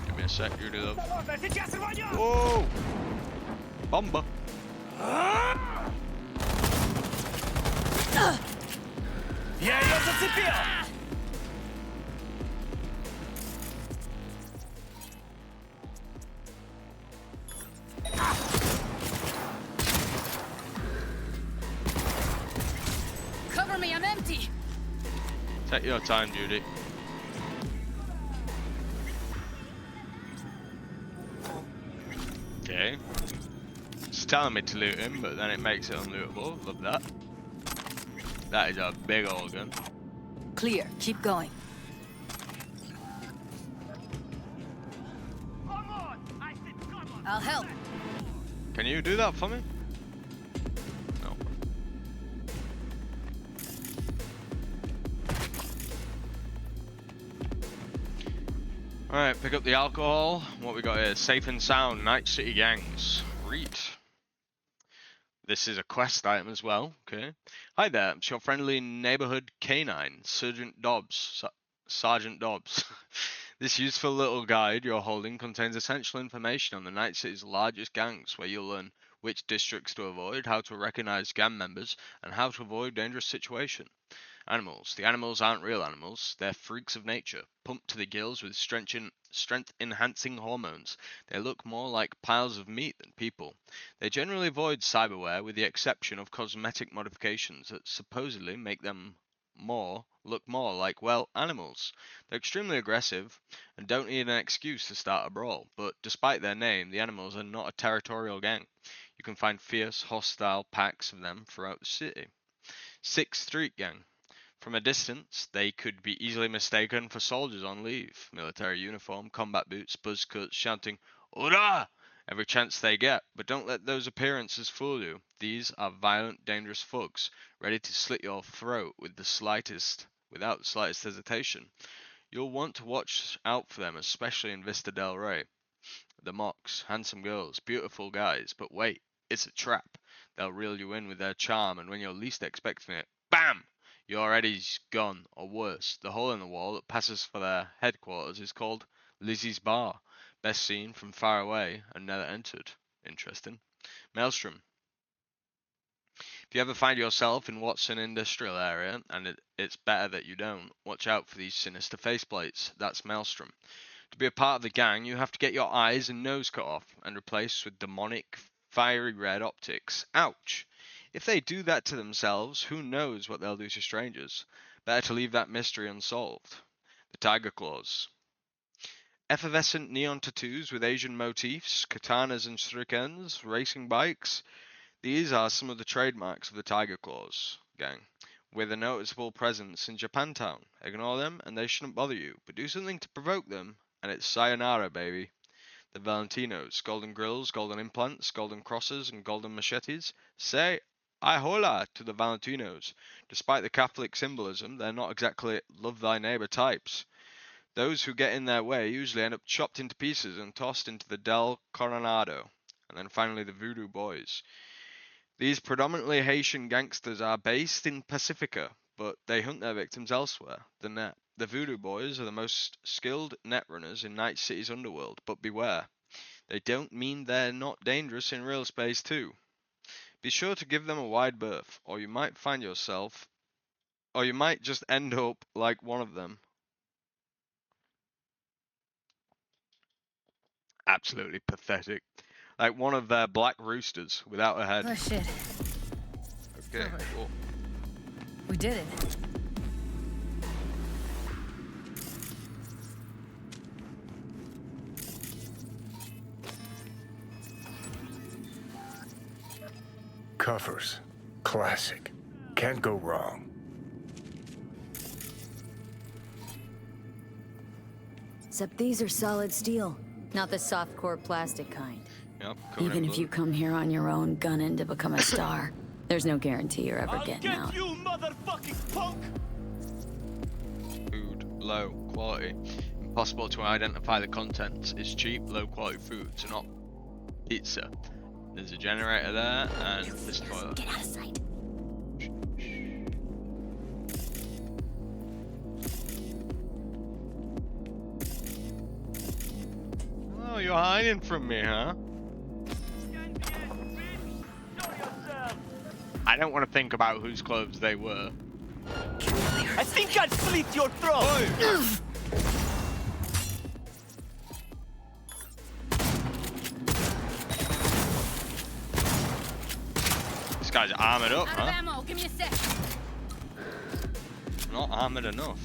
Give me a sec, you do love. Ладно, сейчас рванем! Whoa! Bomba! Я ее зацепил! Cover me, I'm empty. Take your time, Judy. Okay. It's telling me to loot him, but then it makes it unlootable. Love that. That is a big old gun. Clear. Keep going. I'll help. Can you do that for me? No. Alright, pick up the alcohol. What we got here? Safe and sound, Night City gangs. Read. This is a quest item as well. Okay. Hi there, it's your friendly neighborhood canine, Sergeant Dobbs. Sergeant Dobbs. This useful little guide you're holding contains essential information on the Night City's largest gangs, where you'll learn which districts to avoid, how to recognize gang members, and how to avoid dangerous situations. Animals. The animals aren't real animals. They're freaks of nature, pumped to the gills with strength-enhancing hormones. They look more like piles of meat than people. They generally avoid cyberware with the exception of cosmetic modifications that supposedly make them look more like, well, animals. They're extremely aggressive and don't need an excuse to start a brawl, but despite their name, the animals are not a territorial gang. You can find fierce, hostile packs of them throughout the city. 6th Street Gang. From a distance, they could be easily mistaken for soldiers on leave. Military uniform, combat boots, buzz cuts, shouting, "Hurrah!" every chance they get, but don't let those appearances fool you. These are violent, dangerous thugs, ready to slit your throat without the slightest hesitation. You'll want to watch out for them, especially in Vista del Rey. The mocks, handsome girls, beautiful guys, but wait, it's a trap. They'll reel you in with their charm, and when you're least expecting it, BAM! Your Eddie's gone, or worse. The hole in the wall that passes for their headquarters is called Lizzie's Bar. Best seen from far away and never entered. Interesting. Maelstrom. If you ever find yourself in what's an industrial area, and it's better that you don't, watch out for these sinister faceplates. That's Maelstrom. To be a part of the gang, you have to get your eyes and nose cut off and replaced with demonic, fiery red optics. Ouch! If they do that to themselves, who knows what they'll do to strangers? Better to leave that mystery unsolved. The Tiger Claws. Effervescent neon tattoos with Asian motifs, katanas and shurikens, racing bikes. These are some of the trademarks of the Tiger Claws gang. with a noticeable presence in Japantown. Ignore them and they shouldn't bother you, but do something to provoke them and it's sayonara, baby. The Valentinos, golden grills, golden implants, golden crosses, and golden machetes. Say "ay hola" to the Valentinos. Despite the Catholic symbolism, they're not exactly love thy neighbor types. Those who get in their way usually end up chopped into pieces and tossed into the Del Coronado. And then finally the Voodoo Boys. These predominantly Haitian gangsters are based in Pacifica, but they hunt their victims elsewhere, the net. The Voodoo Boys are the most skilled net runners in Night City's underworld, but beware. They don't mean they're not dangerous in real space too. Be sure to give them a wide berth, or you might find yourself, or you might just end up like one of them. Absolutely pathetic. Like one of their black roosters without a head. Oh shit. Okay, cool. We did it. Covers. Classic. Can't go wrong. Except these are solid steel, not the soft-core plastic kind. Yep, Even if you come here on your own, gunning to become a star, there's no guarantee you're ever getting out. You motherfucking punk! Food, low quality. Impossible to identify the contents. It's cheap, low quality food, so not pizza. There's a generator there, and this toilet. Get out of sight. Oh, you're hiding from me, huh? I don't want to think about whose clothes they were. I think I'd slit your throat! This guy's armored up, Out huh? of ammo. Give me a sec. Not armored enough.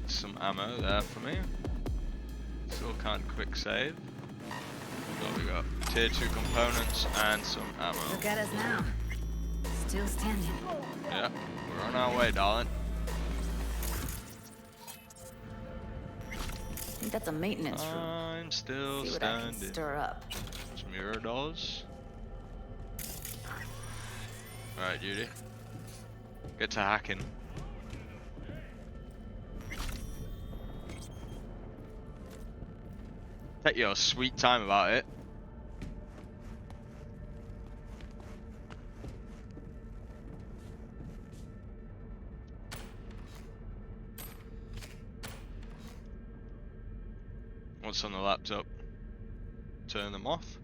Some ammo there for me. Still can't quick save. What we got? Tier 2 components and some ammo. Look at us now. Still standing. Yeah, we're on our way, darling. I think that's a maintenance room. I'm still See what I can standing. stir up. Some mirror dolls. Alright, Judy. Get to hacking. Take your sweet time about it. What's on the laptop? Turn them off.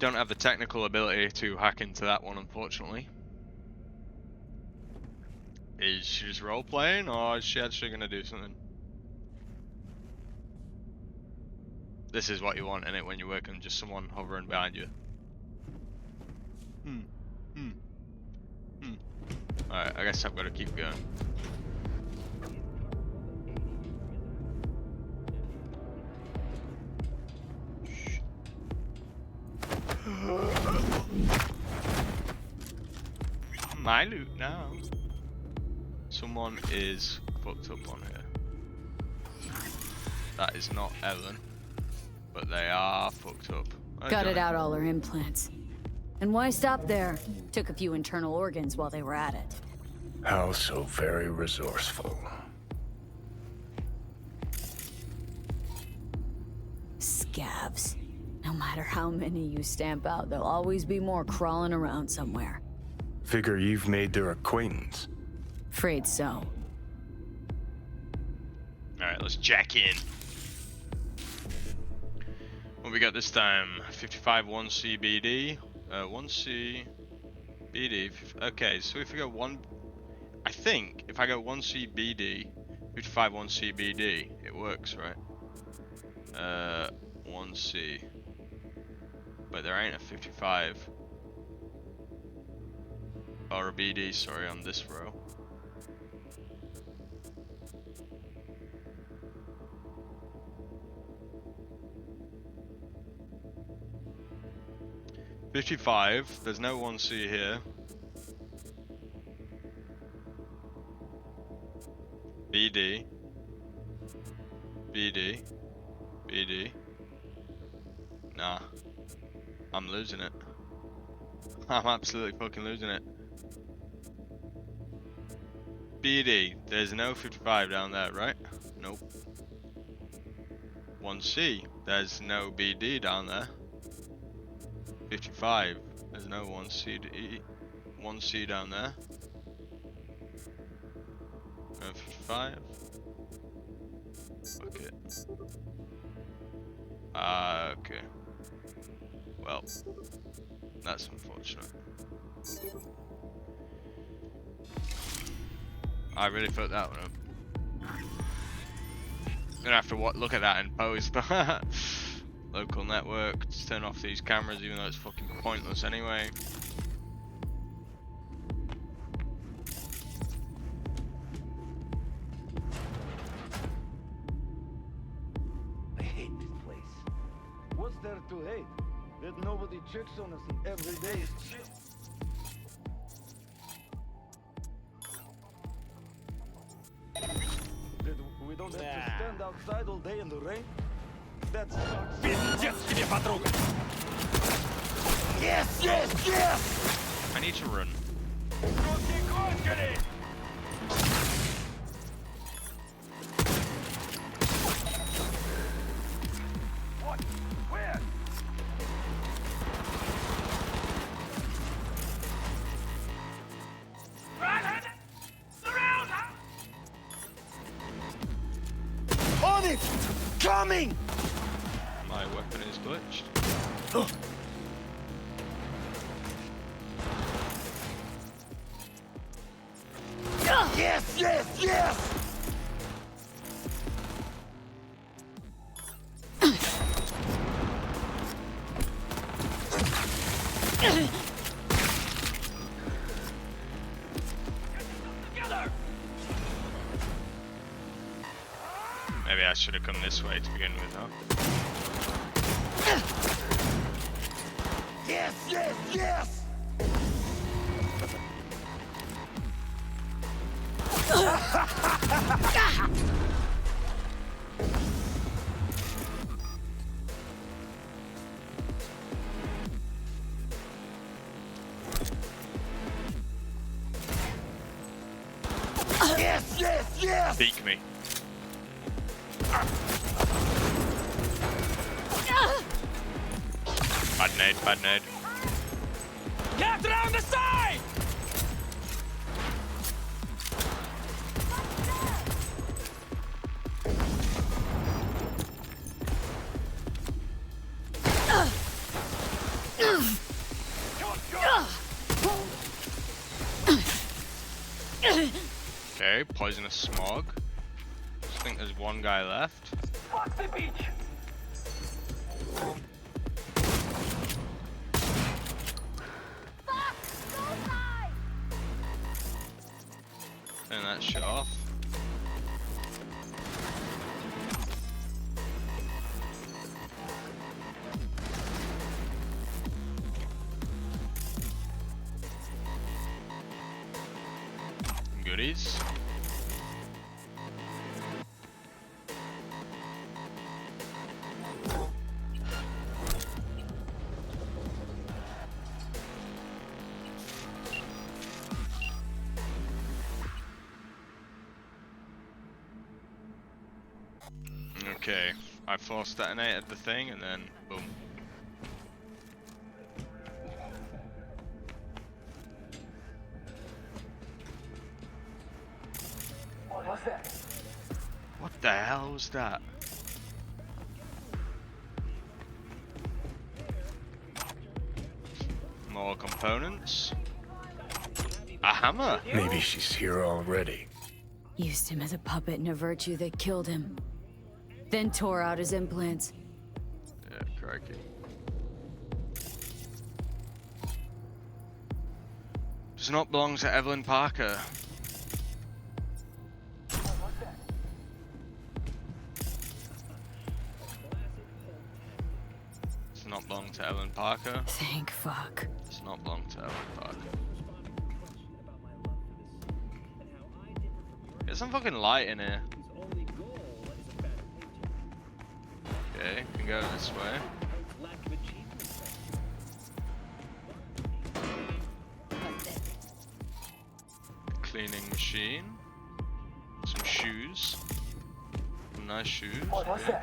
Don't have the technical ability to hack into that one, unfortunately. Is she just role playing, or is she actually gonna do something? This is what you want, innit, when you're working, just someone hovering behind you. Alright, I guess I've got to keep going. My loot now. Someone is fucked up on here. That is not Evelyn, but they are fucked up. Gutted out all her implants. And why stop there? Took a few internal organs while they were at it. How so very resourceful. Scavs. No matter how many you stamp out, there'll always be more crawling around somewhere. Figure you've made their acquaintance. Afraid so. Alright, let's jack in. What we got this time? 55 1C BD. 1C BD. Okay, so if we go one, I think if I go 1C BD, 55 1C BD, it works, right? 1C. But there ain't a 55 or a BD, sorry, on this row. 55. There's no 1C here. BD. BD. BD. Nah. I'm losing it. I'm absolutely fucking losing it. BD. There's no 55 down there, right? Nope. 1C. There's no BD down there. 55. There's no 1C down there. No 55. Okay. Okay. Well, that's unfortunate. I really fucked that one up. Gonna have to look at that in post. Local network. Just turn off these cameras, even though it's fucking pointless anyway. I hate this place. What's there to hate? That nobody checks on us and every day is chill. That we don't have to stand outside all day in the rain? That sucks. Yes, yes, yes! I need to run. What? Where? On it! Coming! My weapon is glitched. Yes, yes, yes! Maybe I should have come this way to begin with, huh? Yes, yes, yes! Yes, yes, yes! Beek me. Bad nade, bad nade. Get around the side! Okay, poisonous smog. I think there's one guy left. Fuck the beach! Turn that shit off. Goodies. Okay, I force detonated the thing and then boom. What was that? What the hell was that? More components. A hammer. Maybe she's here already. Used him as a puppet in a virtue that killed him. Then tore out his implants. Yeah, crikey. Does not belong to Evelyn Parker. Does not belong to Evelyn Parker. Thank fuck. It's not belong to Evelyn Parker. Get some fucking light in here. Okay, can go this way. Cleaning machine. Some shoes. Some nice shoes. Yeah.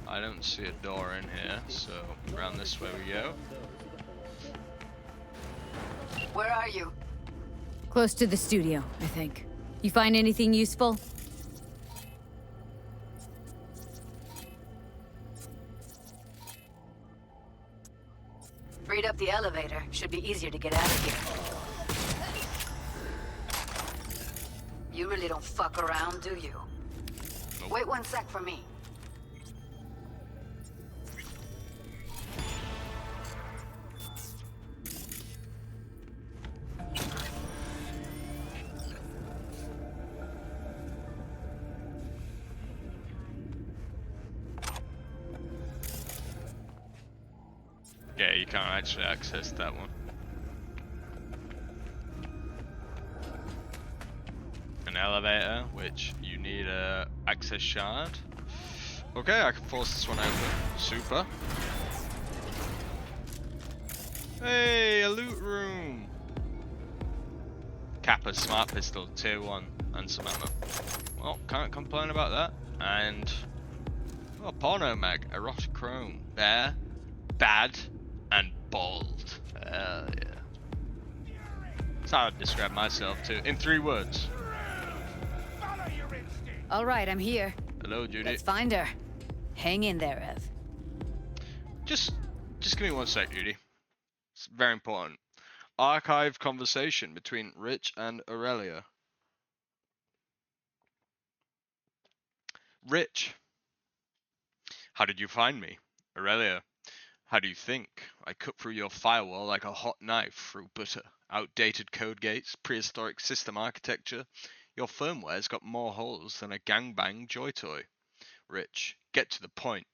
I don't see a door in here, so around this way we go. Where are you? Close to the studio, I think. You find anything useful? Freed up the elevator. Should be easier to get out of here. You really don't fuck around, do you? Nope. Wait 1 sec for me. Yeah, you can't actually access that one. An elevator, which you need a access shard. Okay, I can force this one open. Super. Hey, a loot room. Kappa smart pistol, tier 1, and some ammo. Well, can't complain about that. And oh, porno mag, erotic chrome, bear, bad, and bald. Hell yeah. That's how I'd describe myself too, in 3 words. All right, I'm here. Hello, Judy. Let's find her. Hang in there, Ev. Just give me 1 sec, Judy. It's very important. Archived conversation between Rich and Aurelia. Rich, how did you find me? Aurelia, how do you think? I cut through your firewall like a hot knife through butter. Outdated code gates, prehistoric system architecture. Your firmware's got more holes than a gangbang joy toy. Rich, get to the point.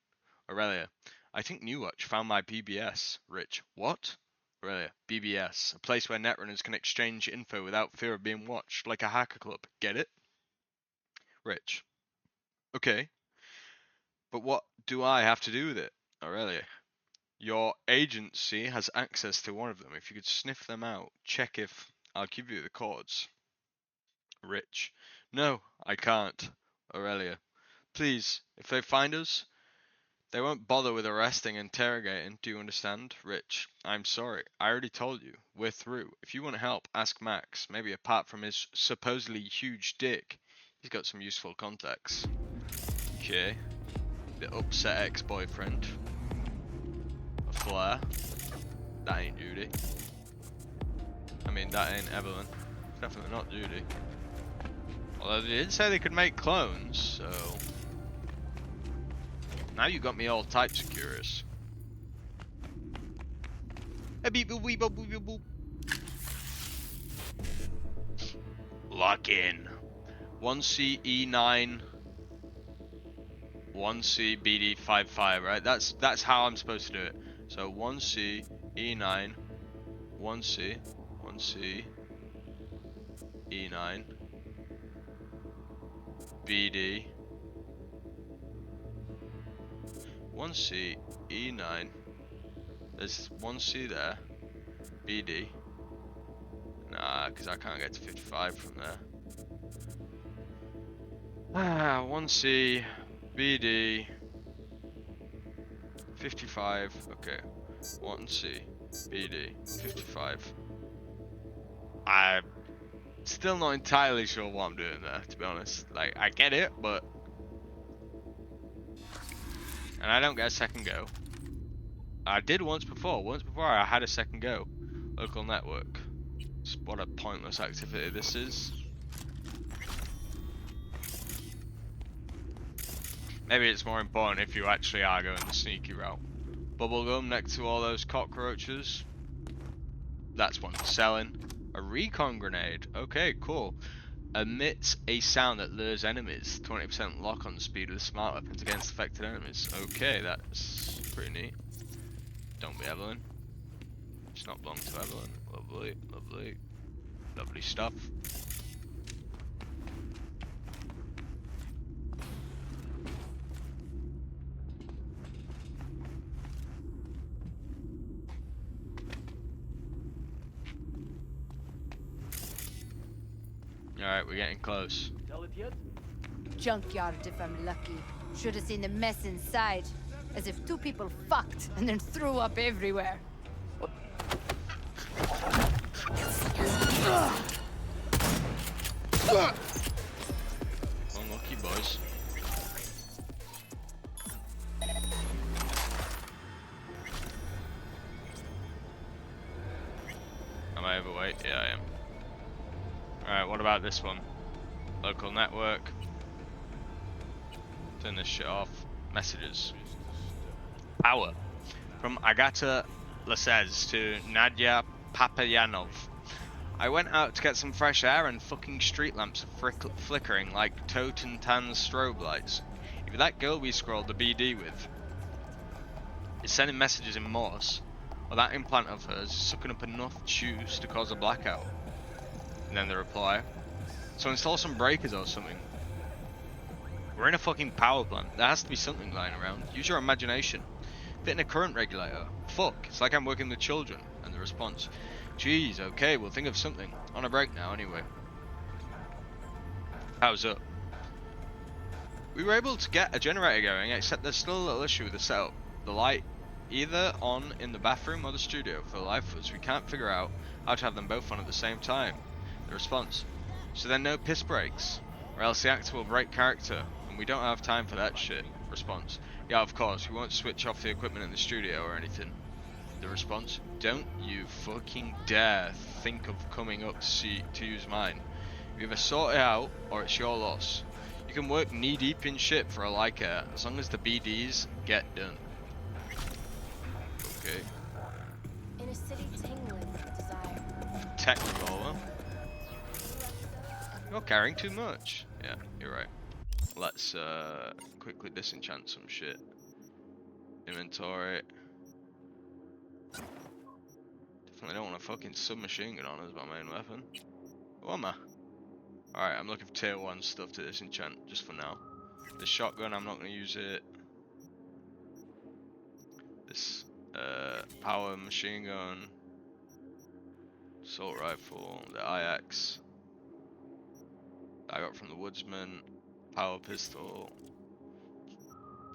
Aurelia, I think Newwatch found my BBS. Rich, what? Aurelia, BBS, a place where netrunners can exchange info without fear of being watched, like a hacker club. Get it? Rich, okay. But what do I have to do with it? Aurelia, your agency has access to one of them. If you could sniff them out, check if I'll give you the codes. Rich, no, I can't. Aurelia, please, if they find us, they won't bother with arresting and interrogating, do you understand? Rich, I'm sorry, I already told you, we're through. If you want help, ask Max. Maybe apart from his supposedly huge dick, he's got some useful contacts. Okay, the upset ex-boyfriend. A flare. That ain't Judy. I mean, that ain't Evelyn. Definitely not Judy. Although they did say they could make clones, so... Now you got me all types of curious. Lock in. 1C E9 1C BD55, right? That's how I'm supposed to do it. So 1C E9 1C E9 BD 1C E9. There's 1C there. BD. Nah, because I can't get to 55 from there. 1C BD 55. Okay. 1C BD 55. I'm still not entirely sure what I'm doing there, to be honest. Like, I get it, but... And I don't get a second go. I did once before. Once before I had a second go. Local network. What a pointless activity this is. Maybe it's more important if you actually are going the sneaky route. Bubblegum next to all those cockroaches. That's one selling. A recon grenade. Okay, cool. Emits a sound that lures enemies. 20% lock on speed with smart weapons against affected enemies. Okay, that's pretty neat. Don't be Evelyn. It's not belong to Evelyn. Lovely, lovely, lovely stuff. Alright, we're getting close. Tell it yet? Junkyard if I'm lucky. Should have seen the mess inside. As if two people fucked and then threw up everywhere. Unlucky boys. Am I overweight? Yeah, I am. Alright, what about this one? Local network. Turn this shit off. Messages. Power. From Agata Lasez to Nadia Papayanov. I went out to get some fresh air and fucking street lamps are flickering like Toten Tan's strobe lights. If that girl we scrolled the BD with is sending messages in Morse, or that implant of hers is sucking up enough juice to cause a blackout. And then the reply, so install some breakers or something. We're in a fucking power plant. There has to be something lying around. Use your imagination. Fit in a current regulator. Fuck, it's like I'm working with children. And the response, geez, okay, we'll think of something. On a break now, anyway. Power's up. We were able to get a generator going, except there's still a little issue with the setup. The light either on in the bathroom or the studio. For the life of us, we can't figure out how to have them both on at the same time. The response, so then no piss breaks, or else the actor will break character, and we don't have time for that shit. Response, yeah, of course, we won't switch off the equipment in the studio or anything. The response, don't you fucking dare think of coming up to use mine. You either sort it out, or it's your loss. You can work knee deep in shit for a Leica, as long as the BDs get done. Okay. In a city tingling with desire. Tech revolver. You're carrying too much. Yeah, you're right. Let's quickly disenchant some shit. Inventory. Definitely don't want a fucking submachine gun on as my main weapon. Who am I? Alright, I'm looking for tier 1 stuff to disenchant just for now. The shotgun, I'm not going to use it. This power machine gun. Assault rifle. The IX. I got from the woodsman. Power pistol.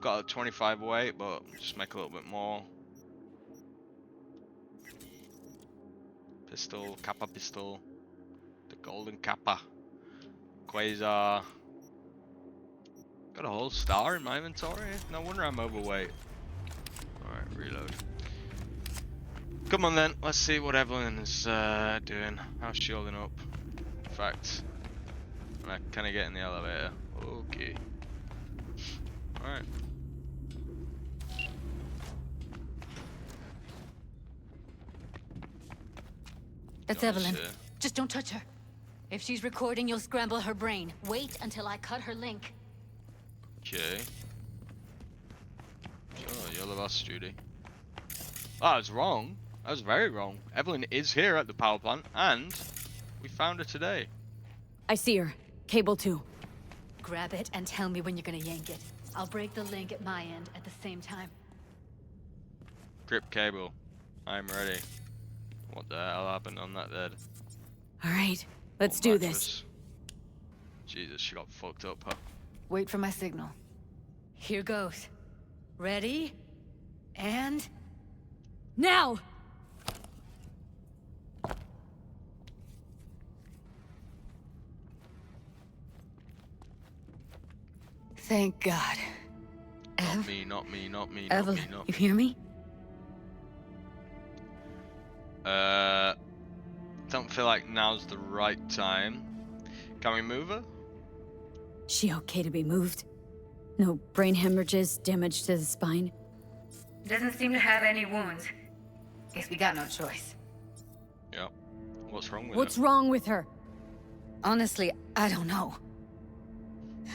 Got a 25 weight, but just make a little bit more. Pistol, Kappa pistol. The golden Kappa. Quasar. Got a whole star in my inventory? No wonder I'm overweight. Alright, reload. Come on then, let's see what Evelyn is doing. How's she holding up? In fact, can I get in the elevator? Okay. Alright. That's Evelyn. Just don't touch her. If she's recording, you'll scramble her brain. Wait until I cut her link. Okay. Sure, you're the boss, Judy. Oh, I was wrong. I was very wrong. Evelyn is here at the power plant, and we found her today. I see her. Cable 2. Grab it and tell me when you're gonna yank it. I'll break the link at my end at the same time. Grip cable. I'm ready. What the hell happened on that dead? Alright, let's do this. Jesus, she got fucked up, huh? Wait for my signal. Here goes. Ready? And... now! Thank God. Not me, not me, not me, Evelyn, not me, not you hear me? Don't feel like now's the right time. Can we move her? She okay to be moved? No brain hemorrhages, damage to the spine? Doesn't seem to have any wounds. Guess we got no choice. Yeah. What's wrong with What's her? wrong with her? Honestly, I don't know.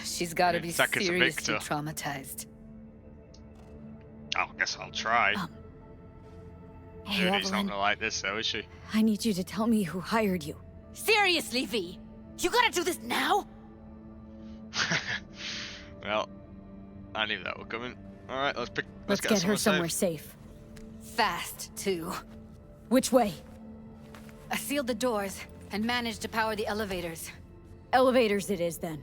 She's gotta be Seconds to seriously Victor. traumatized. Oh, I guess I'll try. Hey, Judy's not Evelyn. gonna like this though, is she? I need you to tell me who hired you. Seriously, V? You gotta do this now? Well, I knew that was coming. Alright, let's Let's get her somewhere safe. Fast, too. Which way? I sealed the doors and managed to power the elevators. Elevators it is, then.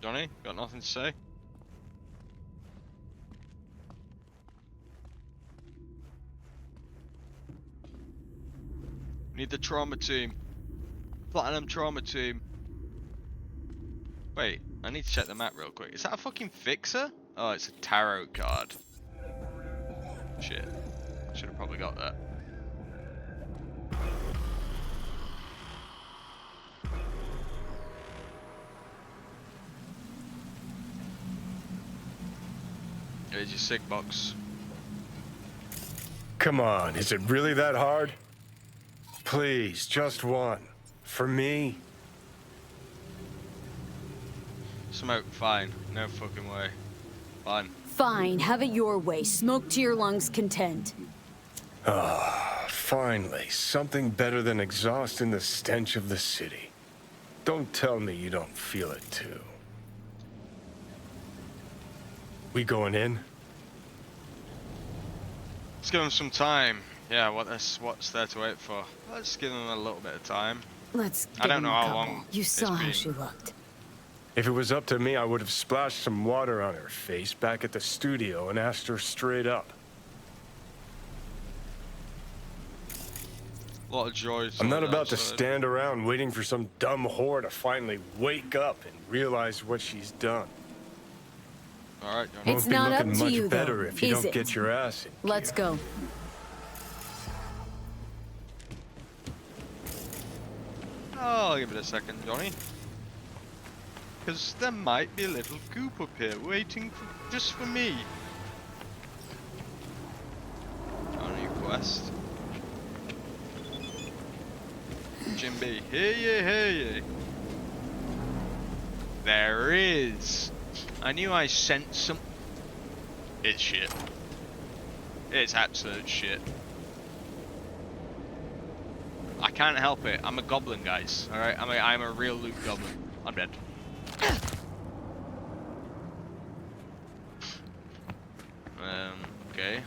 Johnny, got nothing to say? Need the trauma team. Platinum trauma team. Wait, I need to check the map real quick. Is that a fucking fixer? Oh, it's a tarot card. Shit. Should have probably got that. Here's your sig box. Come on, is it really that hard? Please, just one. For me? Smoke, fine. No fucking way. Fine. Fine, have it your way. Smoke to your lungs' content. Ah, finally, something better than exhaust in the stench of the city. Don't tell me you don't feel it too. We going in? Let's give him some time. Yeah, what's there to wait for? Let's give him a little bit of time. Let's I don't give know him a how couple. long You it's saw how been. she looked. If it was up to me, I would have splashed some water on her face back at the studio and asked her straight up. A lot of joy. I'm not about to stand around waiting for some dumb whore to finally wake up and realize what she's done. Alright, Johnny. It's Won't be not up looking to much you, better though, if you is don't it? get your ass in Let's gear. go. Oh, I'll give it a second, Johnny. Because there might be a little goop up here waiting just for me. Johnny quest. Jim B. Hear ye. There is. I knew I sent some. It's shit. It's absolute shit. I can't help it. I'm a goblin, guys. All right, I'm a real loot goblin. I'm dead. Okay.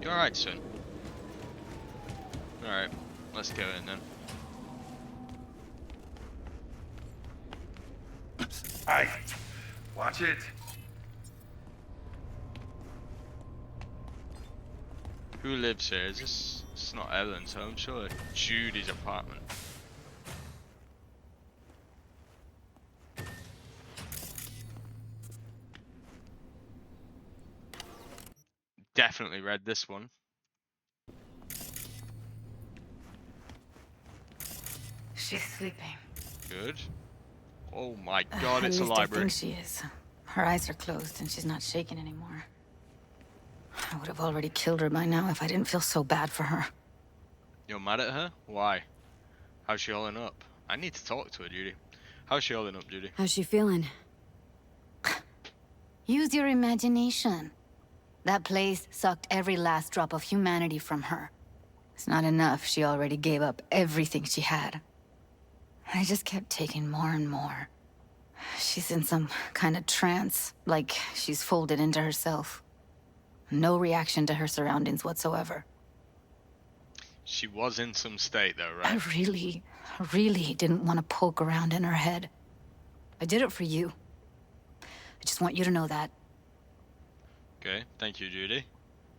You alright, son? Alright, let's go in then. Aye. Watch it. Who lives here? Is this? It's not Evelyn's home, surely. Judy's apartment. Definitely read this one. She's sleeping. Good. Oh my god, At it's a least library. I think she is. Her eyes are closed and she's not shaking anymore. I would have already killed her by now if I didn't feel so bad for her. You're mad at her? Why? How's she holding up? I need to talk to her, Judy. How's she holding up, Judy? How's she feeling? Use your imagination. That place sucked every last drop of humanity from her. It's not enough. She already gave up everything she had. I just kept taking more and more. She's in some kind of trance, like she's folded into herself. No reaction to her surroundings whatsoever. She was in some state though, I right? really didn't want to poke around in her head. I did it for you. I just want you to know that. Okay, thank you, Judy.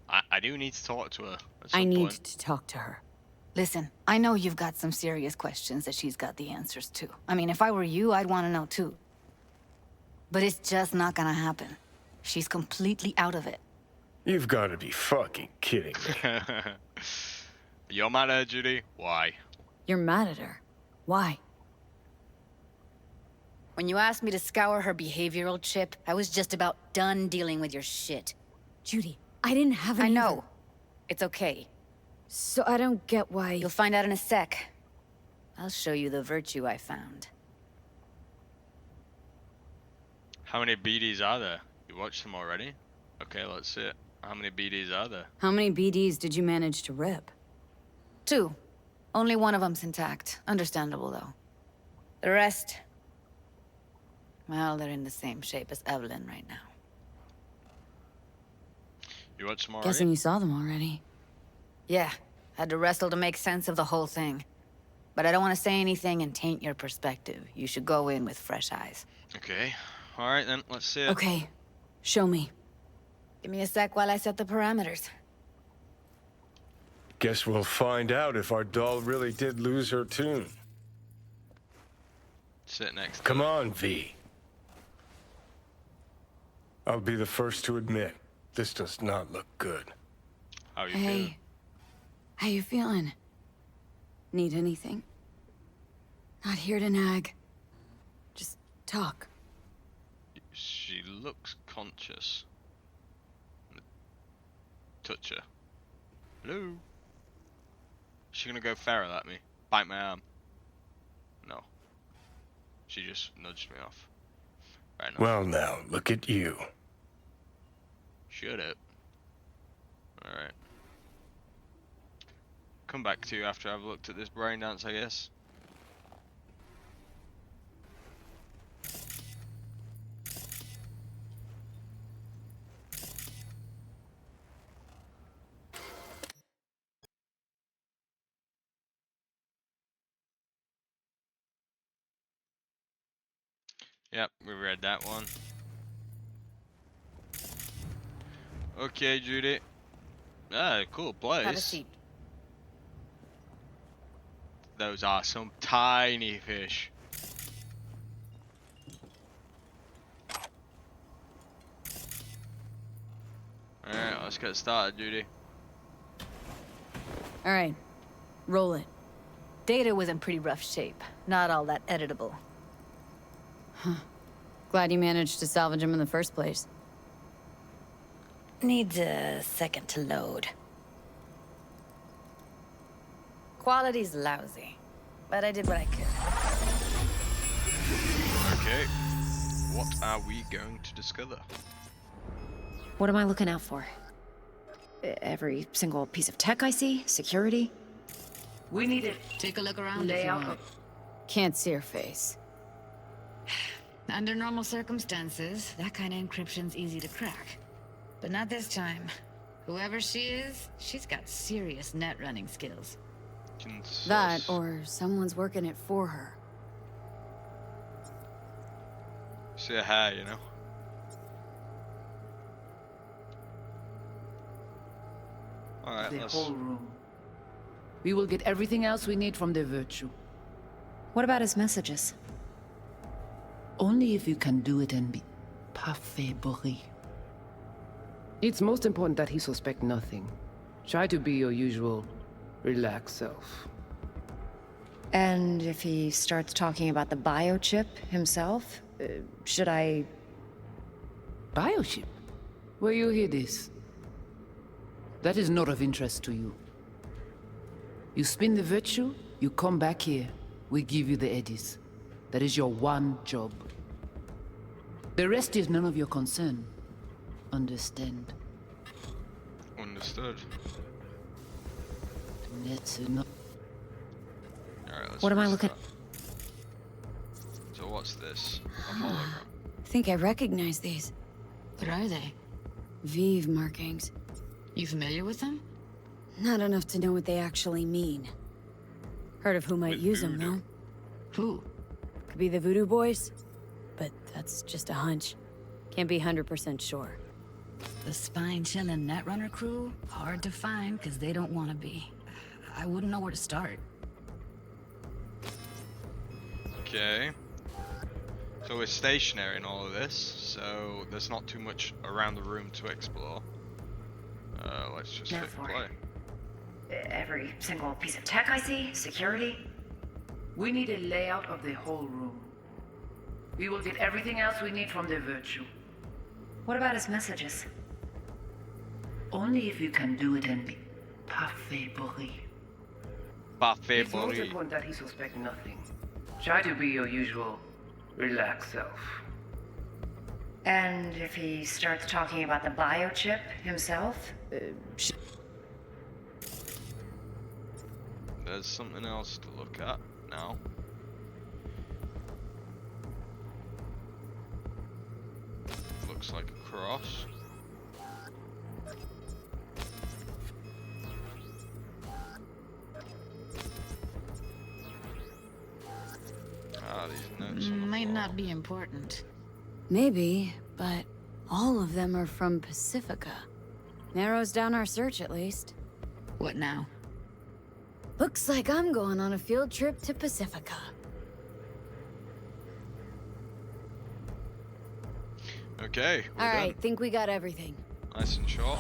I do need to talk to her at some I need point. to talk to her. Listen, I know you've got some serious questions that she's got the answers to. I mean, if I were you, I'd want to know too. But it's just not gonna happen. She's completely out of it. You've got to be fucking kidding me. You're mad at her, Judy? Why? You're mad at her. Why? When you asked me to scour her behavioral chip, I was just about done dealing with your shit. Judy, I didn't have any. I know. It's okay. So I don't get why... You'll find out in a sec. I'll show you the virtue I found. How many BDs are there? You watched them already? Okay, let's see it. How many BDs are there? How many BDs did you manage to rip? 2. Only one of them's intact. Understandable, though. The rest... well, they're in the same shape as Evelyn right now. You watched them already? Guessing you saw them already. Yeah. Had to wrestle to make sense of the whole thing. But I don't want to say anything and taint your perspective. You should go in with fresh eyes. Okay. Alright then, let's see it. Okay. Show me. Give me a sec while I set the parameters. Guess we'll find out if our doll really did lose her tune. Sit next to Come on, V. I'll be the first to admit, this does not look good. How you Hey. feeling? How you feeling? Need anything? Not here to nag. Just talk. She looks conscious. Touch her. Hello? Is she gonna go feral at me? Bite my arm? No. She just nudged me off. Right enough. Well now, look at you. Shut up. Alright. Come back to you after I've looked at this brain dance, I guess. Yep, we read that one. Okay, Judy. Ah, cool place. Have a seat. Those are some tiny fish. Alright, let's get started, Judy. Alright. Roll it. Data was in pretty rough shape. Not all that editable. Glad you managed to salvage him in the first place. Needs a second to load. Quality's lousy, but I did what I could. Okay. What are we going to discover? What am I looking out for? Every single piece of tech I see? Security? We need it. Take a look around if you Layout. want. Can't see her face. Under normal circumstances, that kind of encryption's easy to crack. But not this time. Whoever she is, she's got serious net running skills. That, or someone's working it for her. See a hair, you know? Alright, The let's... whole room. We will get everything else we need from the Virtue. What about his messages? Only if you can do it and be parfait bourré. It's most important that he suspect nothing. Try to be your usual, relaxed self. And if he starts talking about the biochip himself, should I... Biochip? Where you hear this? That is not of interest to you. You spin the Virtue, you come back here, we give you the eddies. That is your one job. The rest is none of your concern. Understand? Understood. That's enough. Alright, let's What am I looking... restart. So what's this? A hologram. I think I recognize these. What are they? Vive markings. You familiar with them? Not enough to know what they actually mean. Heard of who might With use them, voodoo. though. Who? Could be the Voodoo Boys, but that's just a hunch. Can't be 100% sure. The spine-chilling Netrunner crew? Hard to find, because they don't want to be. I wouldn't know where to start. Okay. So we're stationary in all of this, so there's not too much around the room to explore. Let's just hit Therefore. play. Every single piece of tech I see? Security? We need a layout of the whole room. We will get everything else we need from the virtue. What about his messages? Only if you can do it in parfait bruit. Parfait It's most bruit. important that he suspect nothing. Try to be your usual, relaxed self. And if he starts talking about the biochip himself? There's something else to look at now. Looks like a cross. Ah, these notes on the Might floor. not be important. Maybe, but all of them are from Pacifica. Narrows down our search at least. What now? Looks like I'm going on a field trip to Pacifica. Okay. we're All done. right, think we got everything. Nice and short.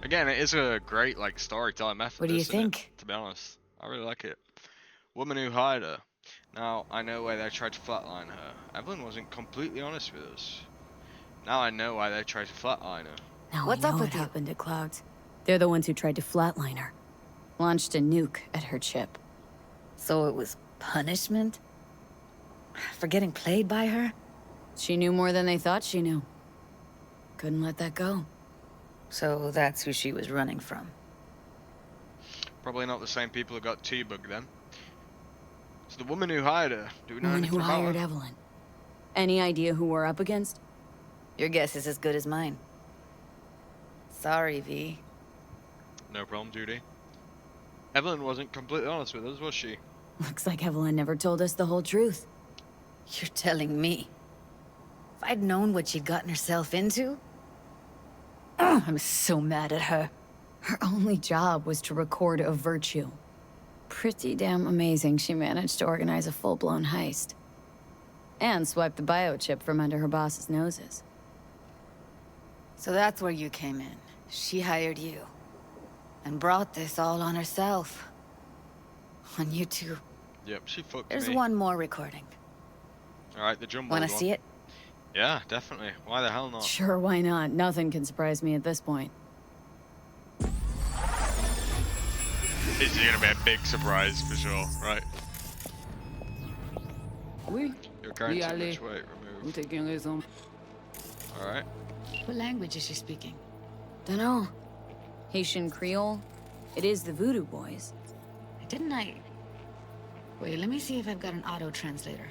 Again, it is a great like storytelling method. What do you isn't it? think? To be honest, I really like it. Woman who hired her. Now I know why they tried to flatline her. Evelyn wasn't completely honest with us. Now I know why they tried to flatline her. Now What's we up know with what you? happened to Clouds. They're the ones who tried to flatline her. Launched a nuke at her chip. So it was punishment? For getting played by her? She knew more than they thought she knew. Couldn't let that go. So that's who she was running from. Probably not the same people who got T-Bug then. So the woman who hired her. Do we know Woman anything who about hired her? Evelyn. Any idea who we're up against? Your guess is as good as mine. Sorry, V. No problem, Judy. Evelyn wasn't completely honest with us, was she? Looks like Evelyn never told us the whole truth. You're telling me. If I'd known what she'd gotten herself into... Ugh, I'm so mad at her. Her only job was to record a virtue. Pretty damn amazing she managed to organize a full-blown heist. And swipe the biochip from under her boss's noses. So that's where you came in. She hired you. And brought this all on herself. On you two. Yep, she fucked There's me. one more recording. Alright, the jumbo Wanna one. see it? Yeah, definitely. Why the hell not? Sure, why not? Nothing can surprise me at this point. This is gonna be a big surprise for sure, right? Oui, You're carrying too allez. much weight, vous remove. taking raison. Alright. What language is she speaking? Dunno. Haitian Creole? It is the Voodoo Boys. Didn't I? Wait, let me see if I've got an auto-translator.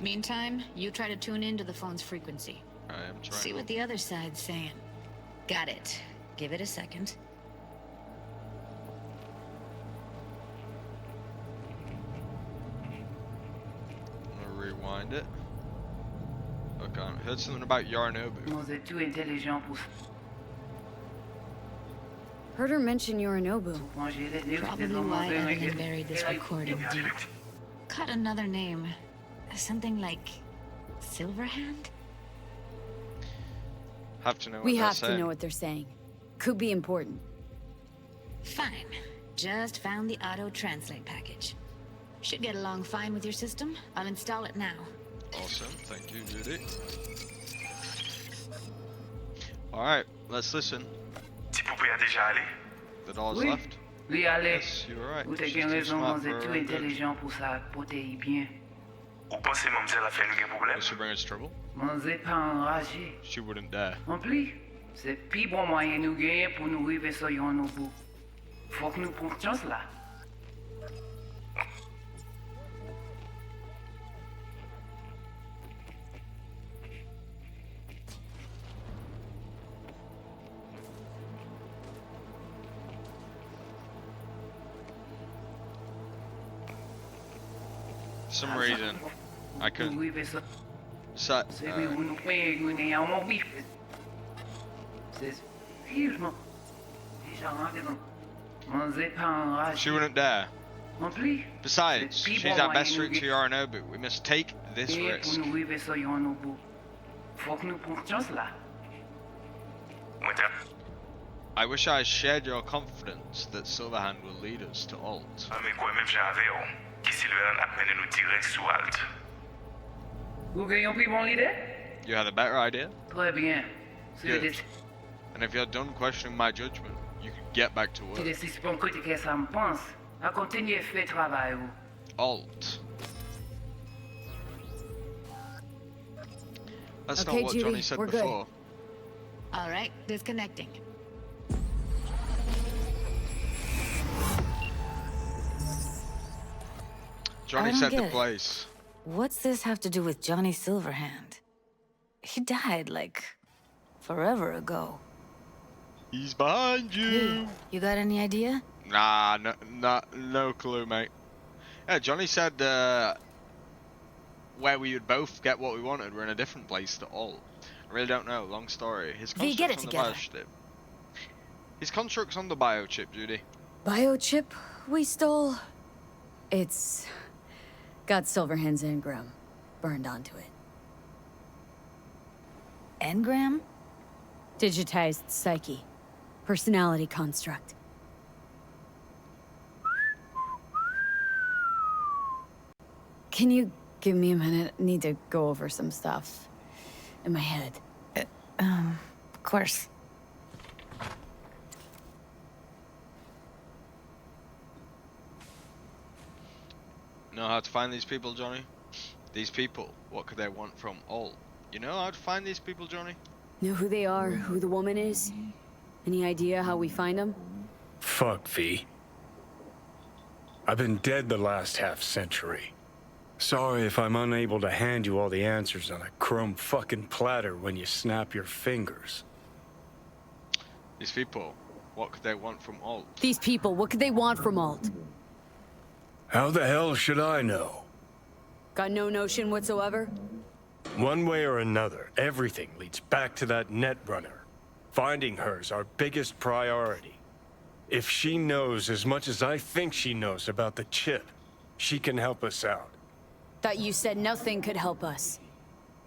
Meantime, you try to tune into the phone's frequency. I am trying. See what the other side's saying. Got it. Give it a second. I'm gonna rewind it. Okay, I heard something about Yarnobu. Vous êtes too intelligent pour Heard her mention Yorinobu. manger les livres. Probably why Evelyn buried this recording deep. Caught another name. Something like... Silverhand? Have to know what We they're have saying. to know what they're saying. Could be important. Fine. Just found the auto-translate package. Should get along fine with your system. I'll install it now. Awesome, thank you, Judy. Alright, let's listen. Petit poupée a déjà allé. The door's Oui. left. Oui, allez. Yes, you're right. Vous She's taking too raison, smart vous êtes for too her own good. intelligent pour ça, porter bien. Ou pensez mademoiselle a fait un problème? Will she bring us trouble? Vous êtes pas enragé. She wouldn't dare. En plus, c'est le plus bon moyen nous gagner pour nous arriver sur Yorinobu. Faut que nous prenions chance là. For some reason, I Pour nous couldn't. arriver sur... Sat, C'est lui où nous prenons une en mon bif. C'est... Vivement. Déjà rentré dans... Vous êtes pas enragé. she wouldn't dare. En plus, Besides, c'est le plus she's bon our moyen best nous route to gagner Yorinobu. We must take this pour risk. nous arriver sur Yorinobu. Faut que nous prenions chance là. I wish I shared your confidence that Silverhand will lead us to Alt. Ah, mais quoi, même j'avais, oh, qui Silverhand a mené nous direct sous Alt. Vous ayez pris mon idée? You had a better idea? Très bien. Good. And if you're done questioning my judgment, you can get back to Tu work. décides pas que tu ça me pense. À continuer fait travail ou. Alt. That's Okay, not what Judy, Johnny said we're good. before. All right, disconnecting. Johnny I don't said the get it. place. What's this have to do with Johnny Silverhand? He died, like, forever ago. He's behind you. You got any idea? Nah, no clue, mate. Yeah, Johnny said where we would both get what we wanted were in a different place to Alt. I really don't know. Long story. His V, get it construct's on the together. biochip. His construct's on the biochip, Judy. Biochip we stole? It's got Silverhand's engram burned onto it. Engram? Digitized psyche. Personality construct. Can you give me a minute? I need to go over some stuff in my head. Of course. Know how to find these people, Johnny? These people, what could they want from Alt? You know how to find these people, Johnny? Know who they are, who the woman is? Any idea how we find them? Fuck, V. I've been dead the last half-century. Sorry if I'm unable to hand you all the answers on a chrome fucking platter when you snap your fingers. These people, what could they want from Alt? These people, what could they want from Alt? How the hell should I know? Got no notion whatsoever? One way or another, everything leads back to that Netrunner. Finding her's our biggest priority. If she knows as much as I think she knows about the chip, she can help us out. Thought you said nothing could help us.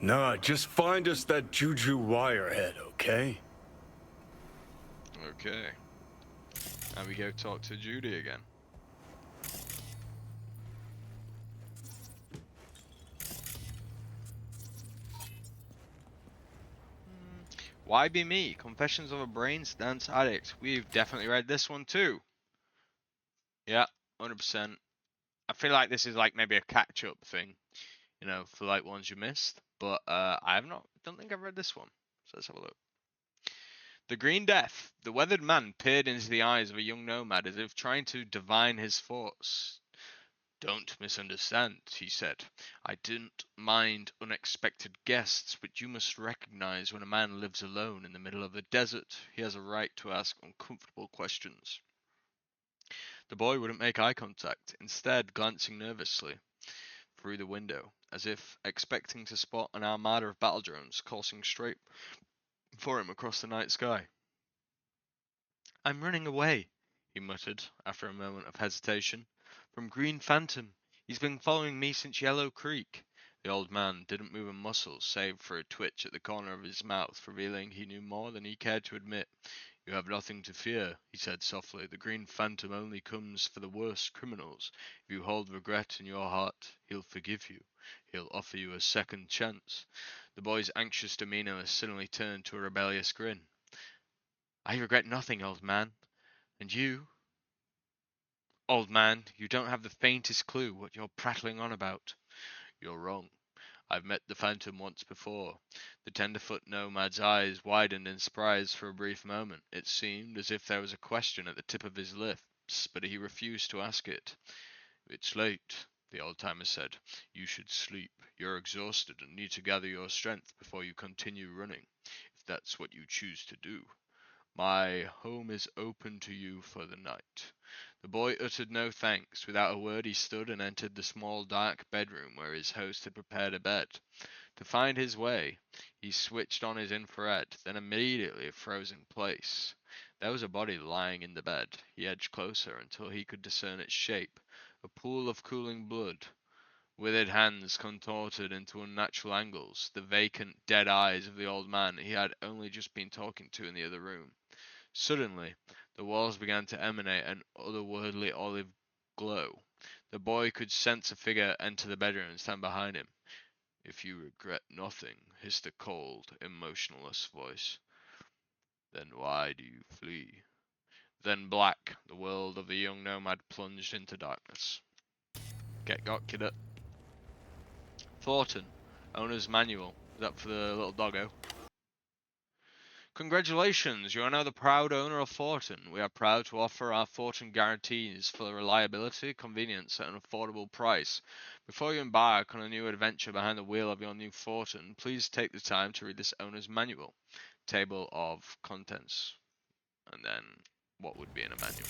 Nah, just find us that Juju wirehead, okay? Okay. Now we go talk to Judy again. Why Be Me? Confessions of a Brainstance Addict. We've definitely read this one too. Yeah, 100%. I feel like this is like maybe a catch-up thing, you know, for like ones you missed. But don't think I've read this one. So let's have a look. The Green Death. The weathered man peered into the eyes of a young nomad as if trying to divine his thoughts. Don't misunderstand, he said. I didn't mind unexpected guests, but you must recognize when a man lives alone in the middle of the desert, he has a right to ask uncomfortable questions. The boy wouldn't make eye contact, instead glancing nervously through the window, as if expecting to spot an armada of battle drones coursing straight for him across the night sky. I'm running away, he muttered, after a moment of hesitation. From Green Phantom. He's been following me since Yellow Creek. The old man didn't move a muscle, save for a twitch at the corner of his mouth, revealing he knew more than he cared to admit. You have nothing to fear, he said softly. The Green Phantom only comes for the worst criminals. If you hold regret in your heart, he'll forgive you. He'll offer you a second chance. The boy's anxious demeanor suddenly turned to a rebellious grin. I regret nothing, old man. And you? Old man, you don't have the faintest clue what you're prattling on about. You're wrong. I've met the Phantom once before. The tenderfoot nomad's eyes widened in surprise for a brief moment. It seemed as if there was a question at the tip of his lips, but he refused to ask it. It's late, the old-timer said. You should sleep. You're exhausted and need to gather your strength before you continue running, if that's what you choose to do. My home is open to you for the night. The boy uttered no thanks. Without a word he stood and entered the small dark bedroom where his host had prepared a bed. To find his way, he switched on his infrared, then immediately froze in place. There was a body lying in the bed. He edged closer until he could discern its shape, a pool of cooling blood. Withered hands contorted into unnatural angles, the vacant, dead eyes of the old man he had only just been talking to in the other room. Suddenly, the walls began to emanate an otherworldly olive glow. The boy could sense a figure enter the bedroom and stand behind him. "If you regret nothing," hissed a cold, emotionless voice, "then why do you flee?" Then black, the world of the young nomad plunged into darkness. Get got, kiddo. Thornton, owner's manual. Is that for the little doggo? Congratulations, you are now the proud owner of Thornton. We are proud to offer our Thornton guarantees for reliability, convenience, at an affordable price. Before you embark on a new adventure behind the wheel of your new Thornton, please take the time to read this owner's manual. Table of contents. And then what would be in a manual?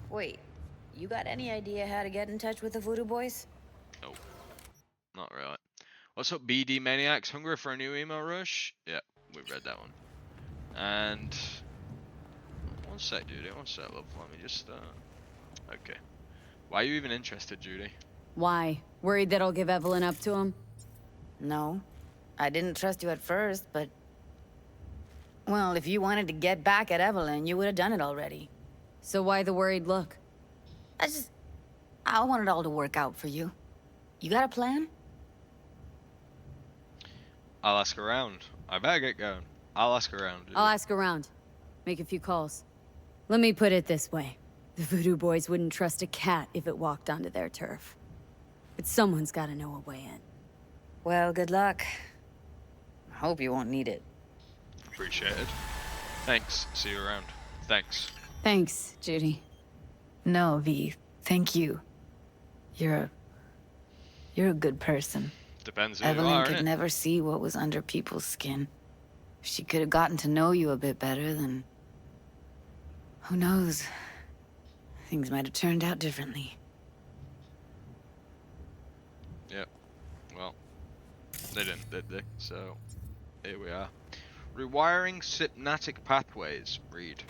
Wait, you got any idea how to get in touch with the Voodoo Boys? Nope. Not really. What's up, BD Maniacs? Hungry for a new email rush? Yep, we read that one. And one sec, Judy. One sec, love. Let me just. Okay. Why are you even interested, Judy? Why? Worried that I'll give Evelyn up to him? No. I didn't trust you at first, but... Well, if you wanted to get back at Evelyn, you would have done it already. So why the worried look? I want it all to work out for you. You got a plan? I'll ask around. I better get going. I'll ask around. Judy. I'll ask around. Make a few calls. Let me put it this way. The Voodoo Boys wouldn't trust a cat if it walked onto their turf. But someone's gotta know a way in. Well, good luck. I hope you won't need it. Appreciated. Thanks. See you around. Thanks. Thanks, Judy. No, V. Thank you. You're a good person. Depends who you Evelyn are, could innit? never see what was under people's skin. If she could have gotten to know you a bit better, then... Who knows? Things might have turned out differently. Yep. Well, they didn't, did they? So, here we are. Rewiring synaptic pathways. Read.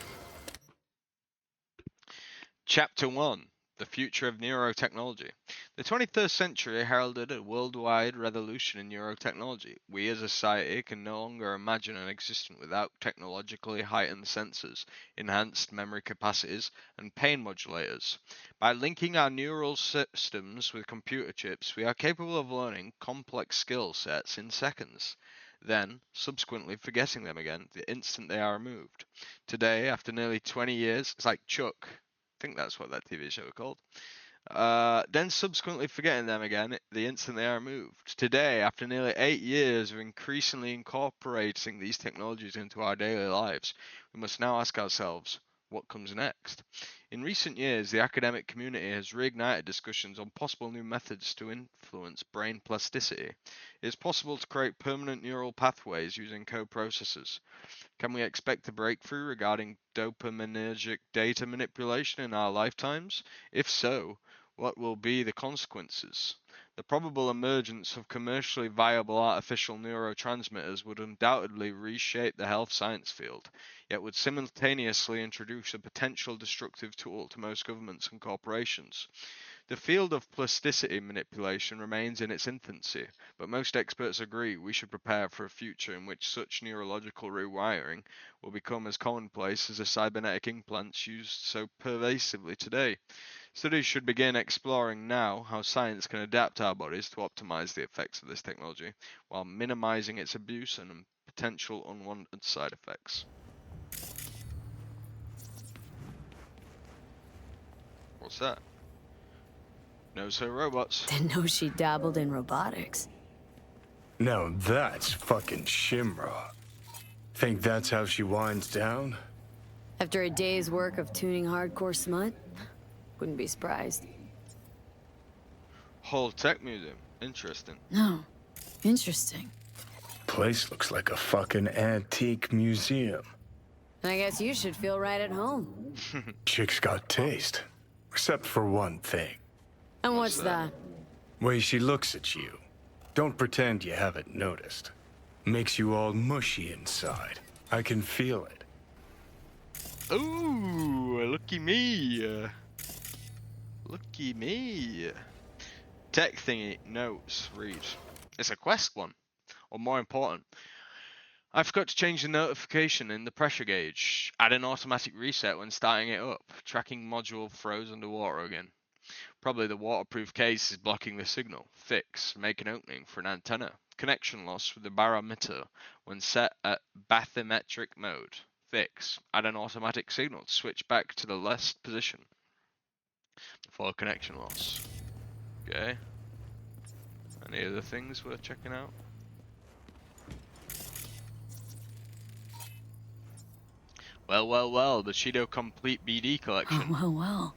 Chapter 1. The Future of Neurotechnology. The 21st century heralded a worldwide revolution in neurotechnology. We as a society can no longer imagine an existence without technologically heightened sensors, enhanced memory capacities, and pain modulators. By linking our neural systems with computer chips, we are capable of learning complex skill sets in seconds, then subsequently forgetting them again the instant they are removed. Today, after nearly 20 years, it's like Chuck. I think that's what that TV show was called. Then subsequently forgetting them again the instant they are removed. Today, after nearly 8 years of increasingly incorporating these technologies into our daily lives, we must now ask ourselves, what comes next? In recent years, the academic community has reignited discussions on possible new methods to influence brain plasticity. It is possible to create permanent neural pathways using co-processors. Can we expect a breakthrough regarding dopaminergic data manipulation in our lifetimes? If so, what will be the consequences? The probable emergence of commercially viable artificial neurotransmitters would undoubtedly reshape the health science field, yet would simultaneously introduce a potential destructive tool to most governments and corporations. The field of plasticity manipulation remains in its infancy, but most experts agree we should prepare for a future in which such neurological rewiring will become as commonplace as the cybernetic implants used so pervasively today. Studies should begin exploring now how science can adapt our bodies to optimize the effects of this technology, while minimizing its abuse and potential unwanted side effects. What's that? Knows her robots. Didn't know she dabbled in robotics. Now that's fucking Shimra. Think that's how she winds down? After a day's work of tuning hardcore smut? Wouldn't be surprised. Whole tech museum. Interesting. No. Interesting. Place looks like a fucking antique museum. I guess you should feel right at home. Chick's got taste. Except for one thing. And what's that? Way she looks at you. Don't pretend you haven't noticed. Makes you all mushy inside. I can feel it. Ooh, looky me. Looky me. Tech thingy, notes, read. It's a quest one. Or more important, I forgot to change the notification in the pressure gauge. Add an automatic reset when starting it up. Tracking module froze underwater again. Probably the waterproof case is blocking the signal. Fix. Make an opening for an antenna. Connection loss with the barometer when set at bathymetric mode. Fix. Add an automatic signal to switch back to the left position before connection loss. Okay. Any other things worth checking out? Well, the Bushido Complete BD collection. Oh, well.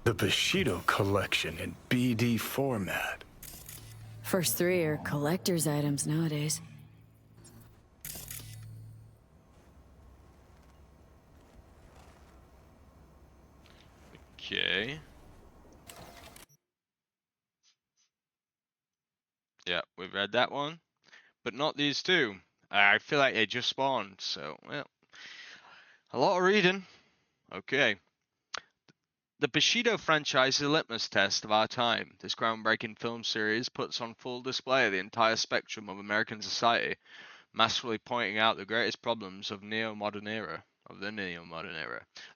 The Bushido collection in BD format. First three are collector's items nowadays. Okay. Yeah, we've read that one. But not these two. I feel like they just spawned, so, well. A lot of reading. Okay. The Bushido franchise is a litmus test of our time. This groundbreaking film series puts on full display the entire spectrum of American society, masterfully pointing out the greatest problems of the neo-modern era.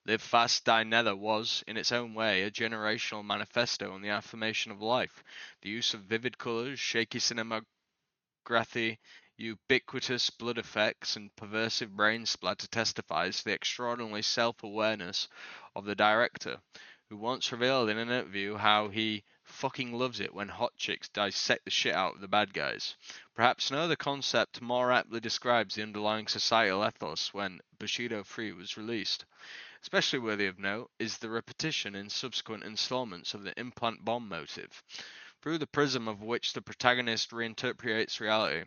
Live Fast, Die Nether was, in its own way, a generational manifesto on the affirmation of life. The use of vivid colours, shaky cinematography, ubiquitous blood effects, and perversive brain splatter testifies to the extraordinary self-awareness of the director, who once revealed in an interview how he fucking loves it when hot chicks dissect the shit out of the bad guys. Perhaps no other concept more aptly describes the underlying societal ethos when Bushido 3 was released. Especially worthy of note is the repetition in subsequent installments of the implant bomb motive, through the prism of which the protagonist reinterprets reality.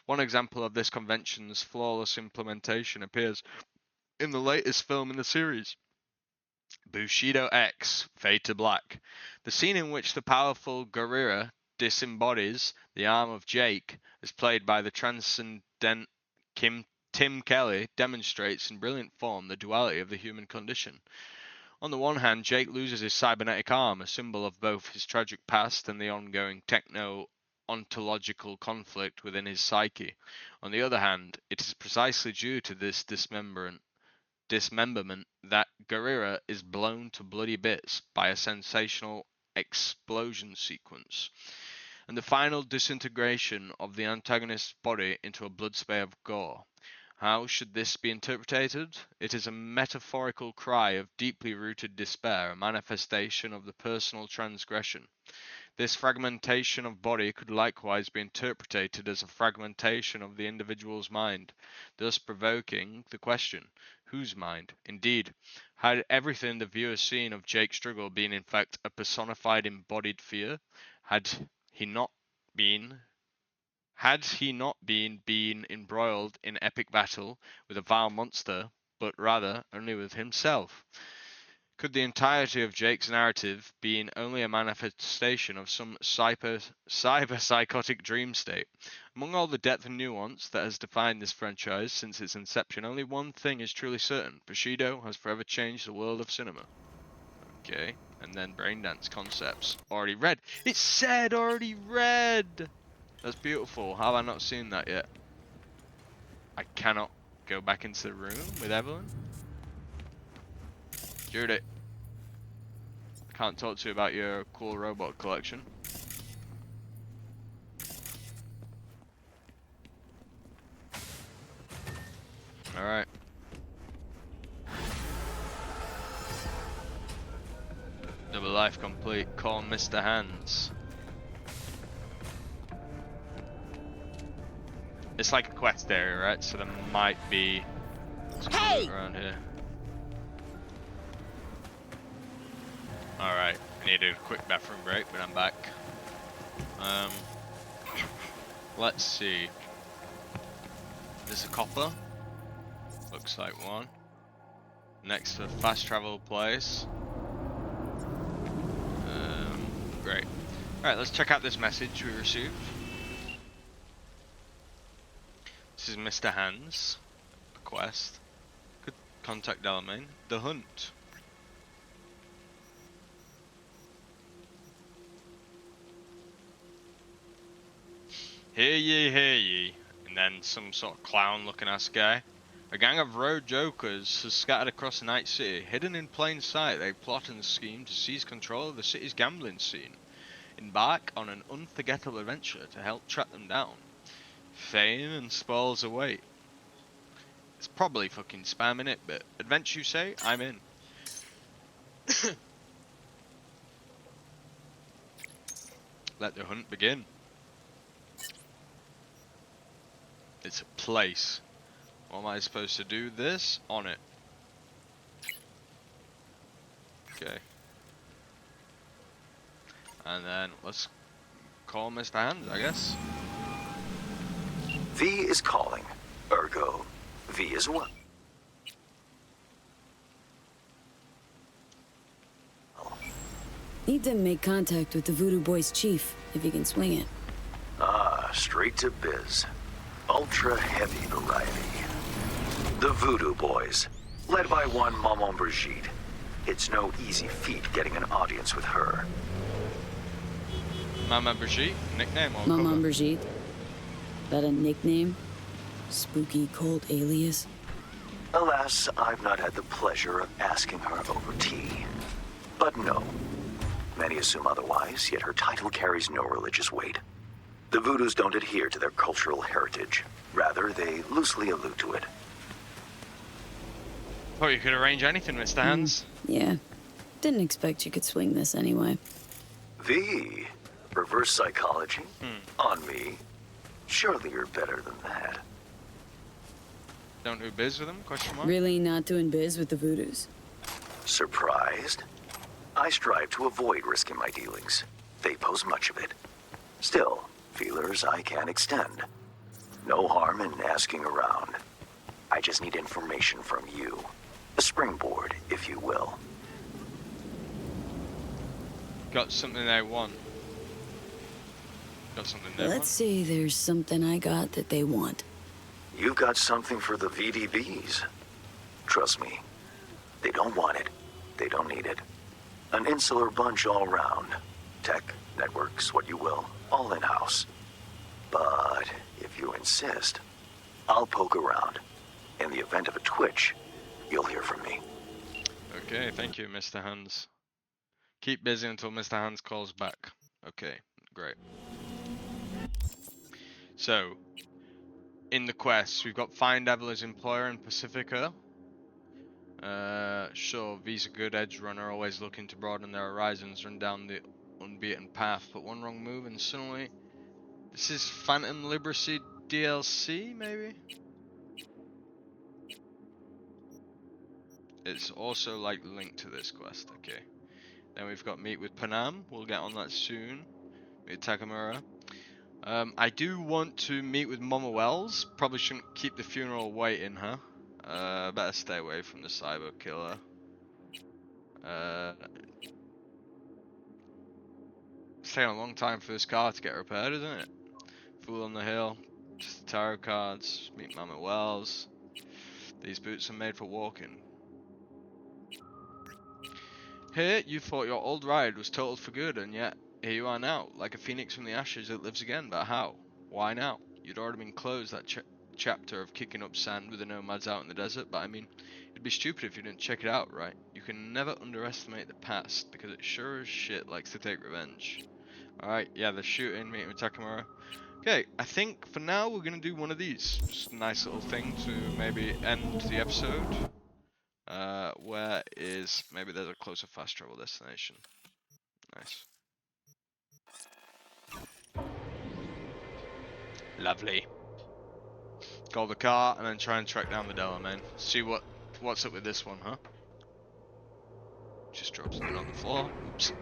One example of this convention's flawless implementation appears in the latest film in the series, Bushido X, Fade to Black. The scene in which the powerful Gurira disembodies the arm of Jake, as played by the transcendent Tim Kelly, demonstrates in brilliant form the duality of the human condition. On the one hand, Jake loses his cybernetic arm, a symbol of both his tragic past and the ongoing techno-ontological conflict within his psyche. On the other hand, it is precisely due to this dismemberment that Gurira is blown to bloody bits by a sensational explosion sequence, and the final disintegration of the antagonist's body into a blood spray of gore. How should this be interpreted? It is a metaphorical cry of deeply rooted despair, a manifestation of the personal transgression. This fragmentation of body could likewise be interpreted as a fragmentation of the individual's mind, thus provoking the question, whose mind? Indeed, had everything the viewer seen of Jake's struggle been in fact a personified embodied fear? Had he not been embroiled in epic battle with a vile monster, but rather only with himself? Could the entirety of Jake's narrative be only a manifestation of some cyber-psychotic dream state? Among all the depth and nuance that has defined this franchise since its inception, only one thing is truly certain. Bushido has forever changed the world of cinema. Okay, and then Braindance Concepts. Already read. It said already read! That's beautiful. How have I not seen that yet? I cannot go back into the room with Evelyn. Judy, can't talk to you about your cool robot collection. Alright. Double life complete. Call Mr. Hands. It's like a quest area, right? So there might be some loot around here. Alright, I need a quick bathroom break, but I'm back. Let's see. There's a copper. Looks like one. Next to the fast travel place. Great. Alright, let's check out this message we received. This is Mr. Hands. A quest. Could contact Delamain. The Hunt. Hear ye, and then some sort of clown-looking ass guy. A gang of road jokers has scattered across the night city. Hidden in plain sight, they plot and scheme to seize control of the city's gambling scene. Embark on an unforgettable adventure to help track them down. Fame and spoils await. It's probably fucking spam, innit? But adventure you say? I'm in. Let the hunt begin. It's a place. What am I supposed to do? This? On it. Okay. And then let's call Mr. Hands, I guess. V is calling. Ergo, V is what? Need to make contact with the Voodoo Boys chief, if he can swing it. Ah, straight to biz. Ultra heavy variety. The Voodoo Boys, led by one Maman Brigitte. It's no easy feat getting an audience with her. Mama Brigitte? Nickname or Maman cover? Brigitte. That a nickname? Spooky cult alias? Alas, I've not had the pleasure of asking her over tea. But no. Many assume otherwise, yet her title carries no religious weight. The Voodoos don't adhere to their cultural heritage. Rather, they loosely allude to it. Thought you could arrange anything, Mr. Hands. Yeah. Didn't expect you could swing this anyway. V, reverse psychology? On me. Surely you're better than that. Don't do biz with them? Question mark. Really not doing biz with the Voodoos? Surprised? I strive to avoid risking my dealings. They pose much of it. Still, feelers I can extend. No harm in asking around. I just need information from you. A springboard, if you will. Got something they want. Got something they want. Let's see, there's something I got that they want. You've got something for the VDBs. Trust me, they don't want it. They don't need it. An insular bunch all round. Tech, networks, what you will, all in-house. But if you insist, I'll poke around. In the event of a twitch, you'll hear from me. Okay, thank you, Mr. Hands. Keep busy until Mr. Hands calls back. Okay, great. So, in the quest, we've got find Evelyn's employer in Pacifica. Sure, V's a good edge runner, always looking to broaden their horizons, run down the unbeaten path, but one wrong move and suddenly... This is Phantom Liberty DLC, maybe? It's also like linked to this quest, okay. Then we've got meet with Panam, we'll get on that soon. Meet Takamura. I do want to meet with Mama Wells, probably shouldn't keep the funeral waiting, huh? Better stay away from the cyber killer. It's taking a long time for this car to get repaired, isn't it? Fool on the Hill, just the tarot cards, meet Mama Wells. These boots are made for walking. Here, you thought your old ride was totaled for good, and yet here you are now, like a phoenix from the ashes that lives again. But how? Why now? You'd already been closed that chapter of kicking up sand with the nomads out in the desert, but I mean, it'd be stupid if you didn't check it out, right? You can never underestimate the past, because it sure as shit likes to take revenge. Alright, yeah, the shooting, meeting with Takamura. Okay, I think for now we're gonna do one of these. Just a nice little thing to maybe end the episode. Where is, maybe there's a closer fast travel destination. Nice. Lovely. Call the car and then try and track down the Delamain. See what's up with this one, huh? Just dropped something on the floor. Oops.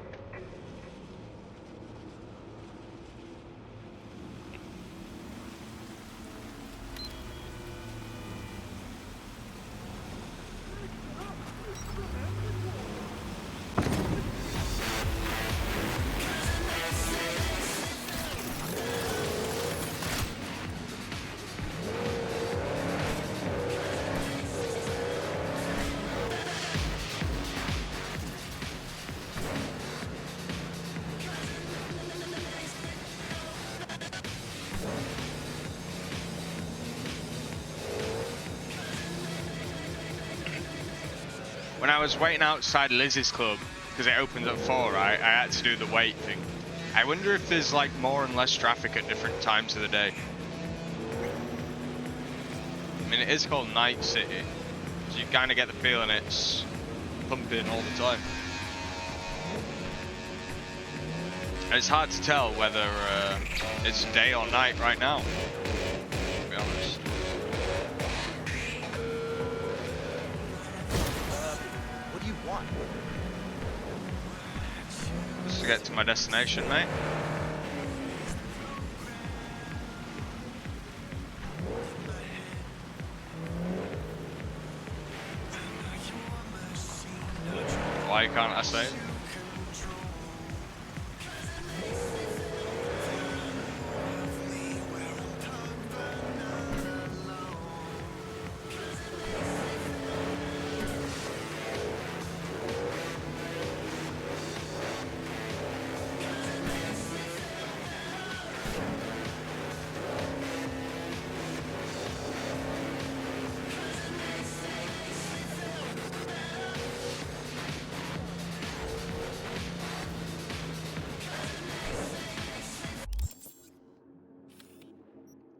When I was waiting outside Liz's club, because it opens at 4, right? I had to do the wait thing. I wonder if there's like more and less traffic at different times of the day. I mean, it is called Night City, so you kind of get the feeling it's pumping all the time. And it's hard to tell whether it's day or night right now, to be honest. What do you want? Just to get to my destination, mate. Why can't I save?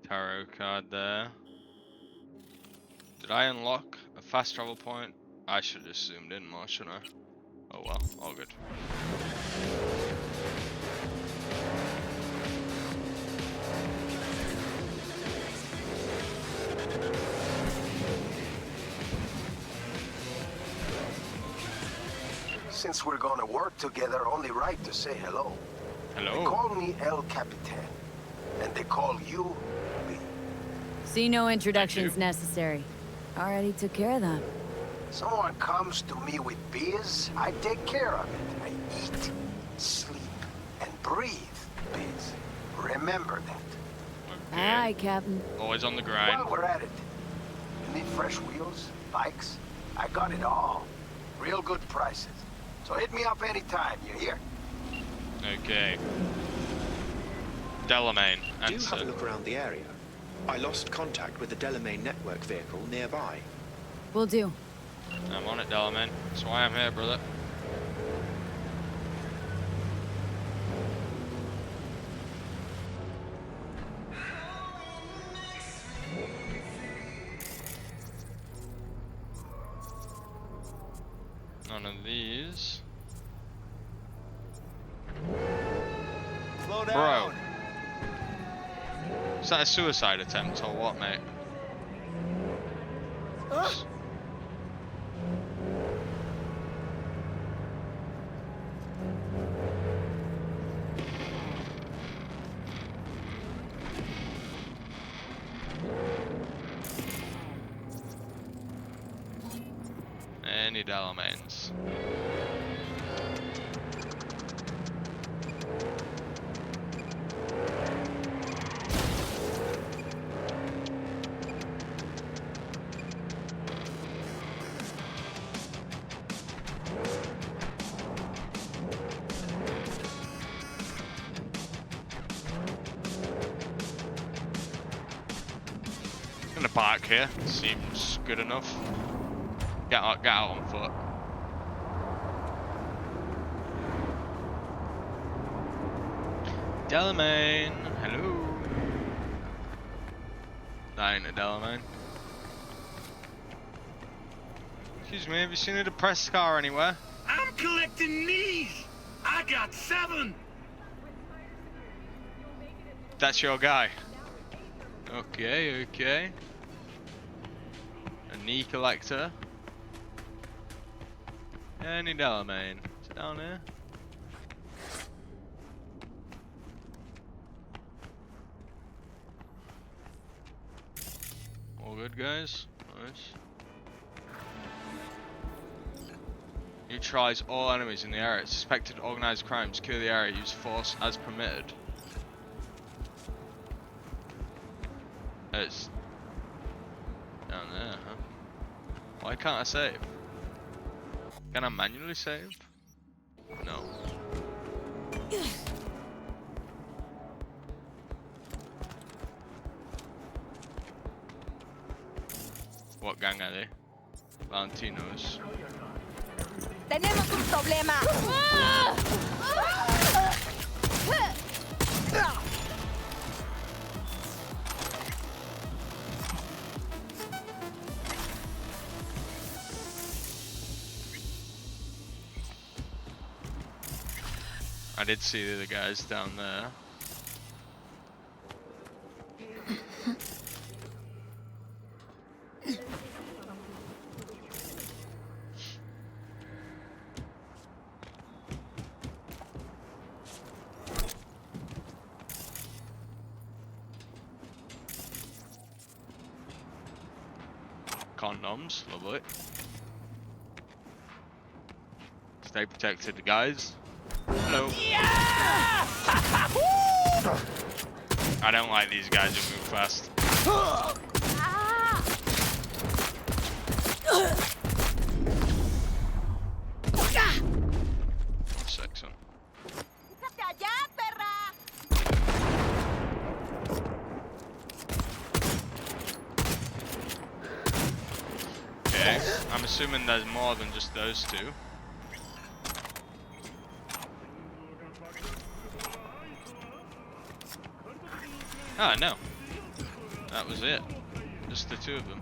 Tarot card there. Did I unlock a fast travel point? I should have zoomed in more, shouldn't I? Oh well, all good. Since we're gonna work together, only right to say hello. Hello. They call me El Capitan, and they call you Beek. See, no introductions necessary. Already took care of that. Someone comes to me with biz, I take care of it. I eat, sleep, and breathe biz. Remember that. Okay. Aye, Captain. Always on the grind. While we're at it, you need fresh wheels, bikes? I got it all. Real good prices. So hit me up anytime, you hear? Okay. Delamain, Do answer. have a look around the area. I lost contact with the Delamain network vehicle nearby. Will do. I'm on it, Delamain. That's why I'm here, brother. None of these. Slow down. Bro. Is that a suicide attempt or what, mate? Any Delamains. Gonna park here, seems good enough. Get out on foot. Delamain, hello. That ain't a Delamain. Excuse me, have you seen a depressed car anywhere? I'm collecting knees. I got 7. That's your guy. Okay, okay. A knee collector. Any Delamain. Is it down here? All good, guys. Nice. Neutralize all enemies in the area. Suspected organized crime. Secure the area. Use force as permitted. It's down there, huh? Why can't I save? Can I manually save? No. What gang are they? Valentinos. Tenemos un problema. I did see the other guys down there. Condoms, lovely. Stay protected, guys. Hello. I don't like these guys who move fast. Section. Okay, I'm assuming there's more than just those two. Ah, no. That was it. Just the two of them.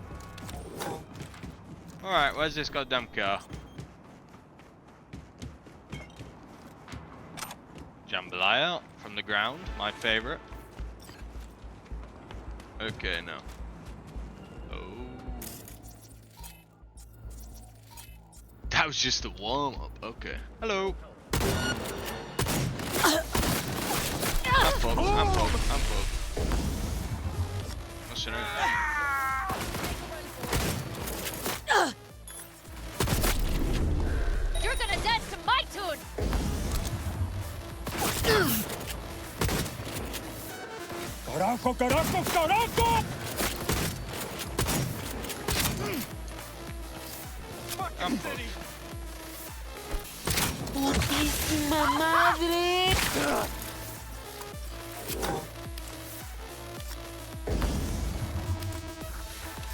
Alright, where's this goddamn car? Jambalaya from the ground, my favorite. Okay, no. Oh. That was just the warm-up, okay. Hello. I'm fucked. What's your name? You're gonna dance to my tune. Carajo! I'm fucked. Putísima madre.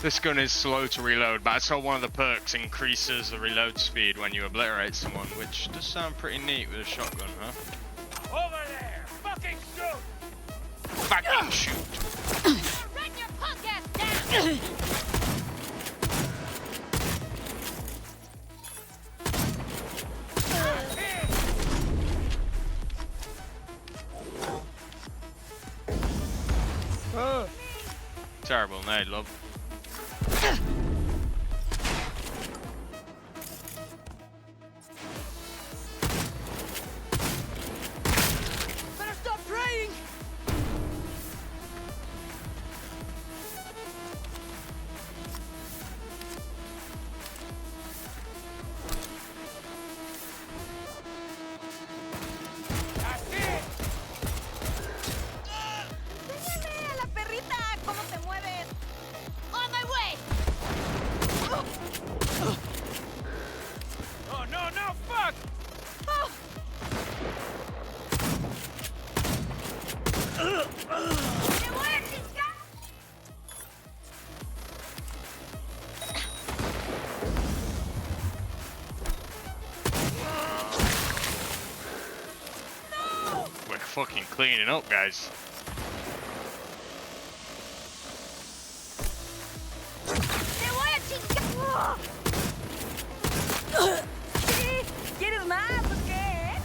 This gun is slow to reload, but I saw one of the perks increases the reload speed when you obliterate someone, which does sound pretty neat with a shotgun, huh? Over there! Fucking shoot! Fucking shoot! Run your punk ass down. Terrible nade, love. Better stop praying. Enséñame a la perrita cómo te mueves. On my way. Oh, no, fuck! ¡Te voy a chingar! We're fucking cleaning up, guys. ¡Te voy a chingar! ¿Sí? ¿Quieres más o qué?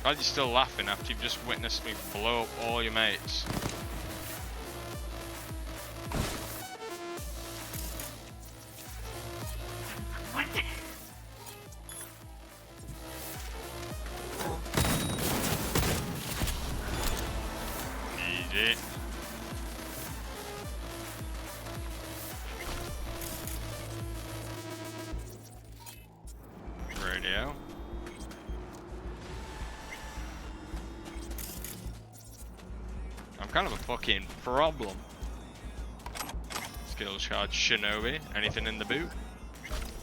Glad you're still laughing after you've just witnessed me blow up all your mates. Easy. Radio. I'm kind of a fucking problem. Skill charge Shinobi. Anything in the boot?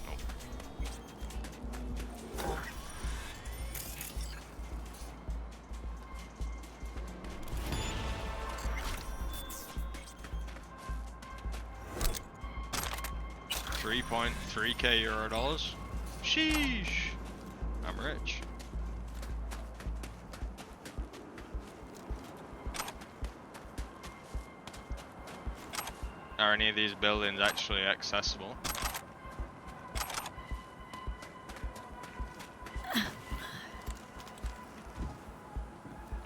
Nope. 3.3k euro dollars. Sheesh. I'm rich. Are any of these buildings actually accessible?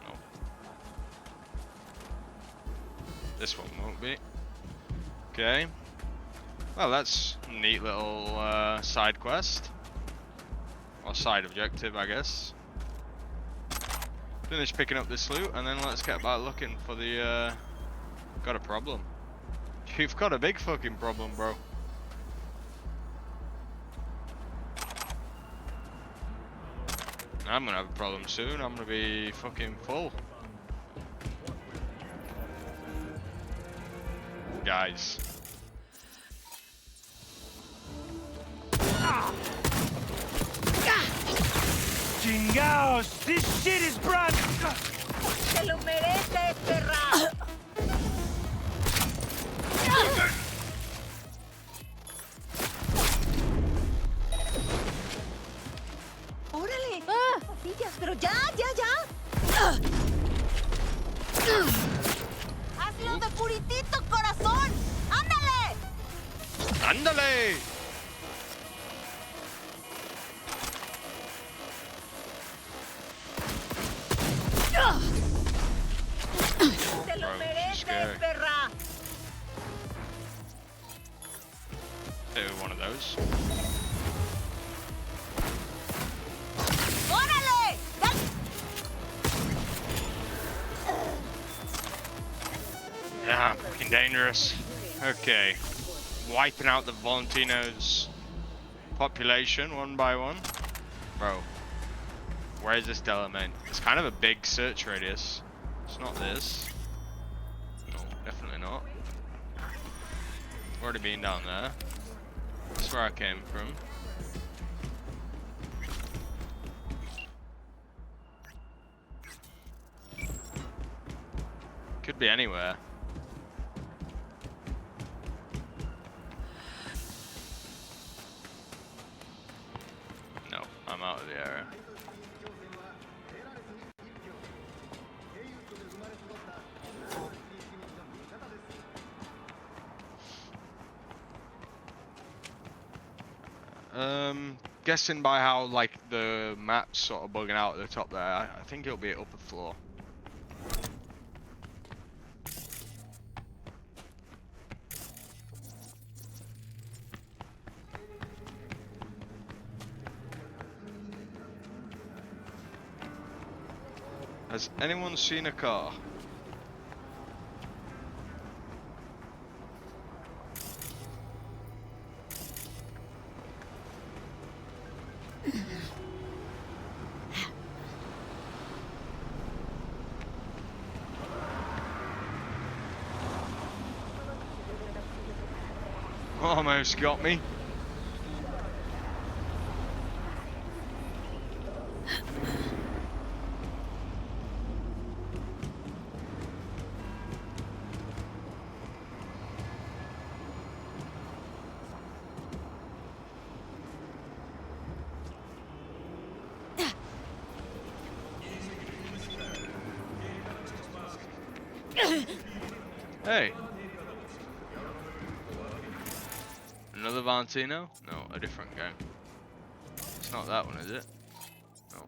Nope. This one won't be. Okay. Well, that's a neat little side quest. Or side objective, I guess. Finish picking up this loot, and then let's get back looking for the, got a problem. You've got a big fucking problem, bro. I'm gonna have a problem soon. I'm gonna be fucking full. Guys. Chingaos! This shit is brand. ¡Se lo merece, perra! ¡Órale! ¡Pasillas! ¡Pero ya! ¡Hazlo de puritito, corazón! ¡Ándale! ¡Ándale! ¡Se lo mereces, perra! Do one of those. ¡Órale! Yeah, fucking dangerous. Okay. Wiping out the Valentino's population one by one. Bro. Where is this Delamain? It's kind of a big search radius. It's not this. No, definitely not. Already been down there. That's where I came from. Could be anywhere. No, I'm out of the area. Guessing by how like the map's sort of bugging out at the top there, I think it'll be upper floor. Has anyone seen a car? Almost got me. Hey. Another Valentino? No, a different gang. It's not that one, is it? No.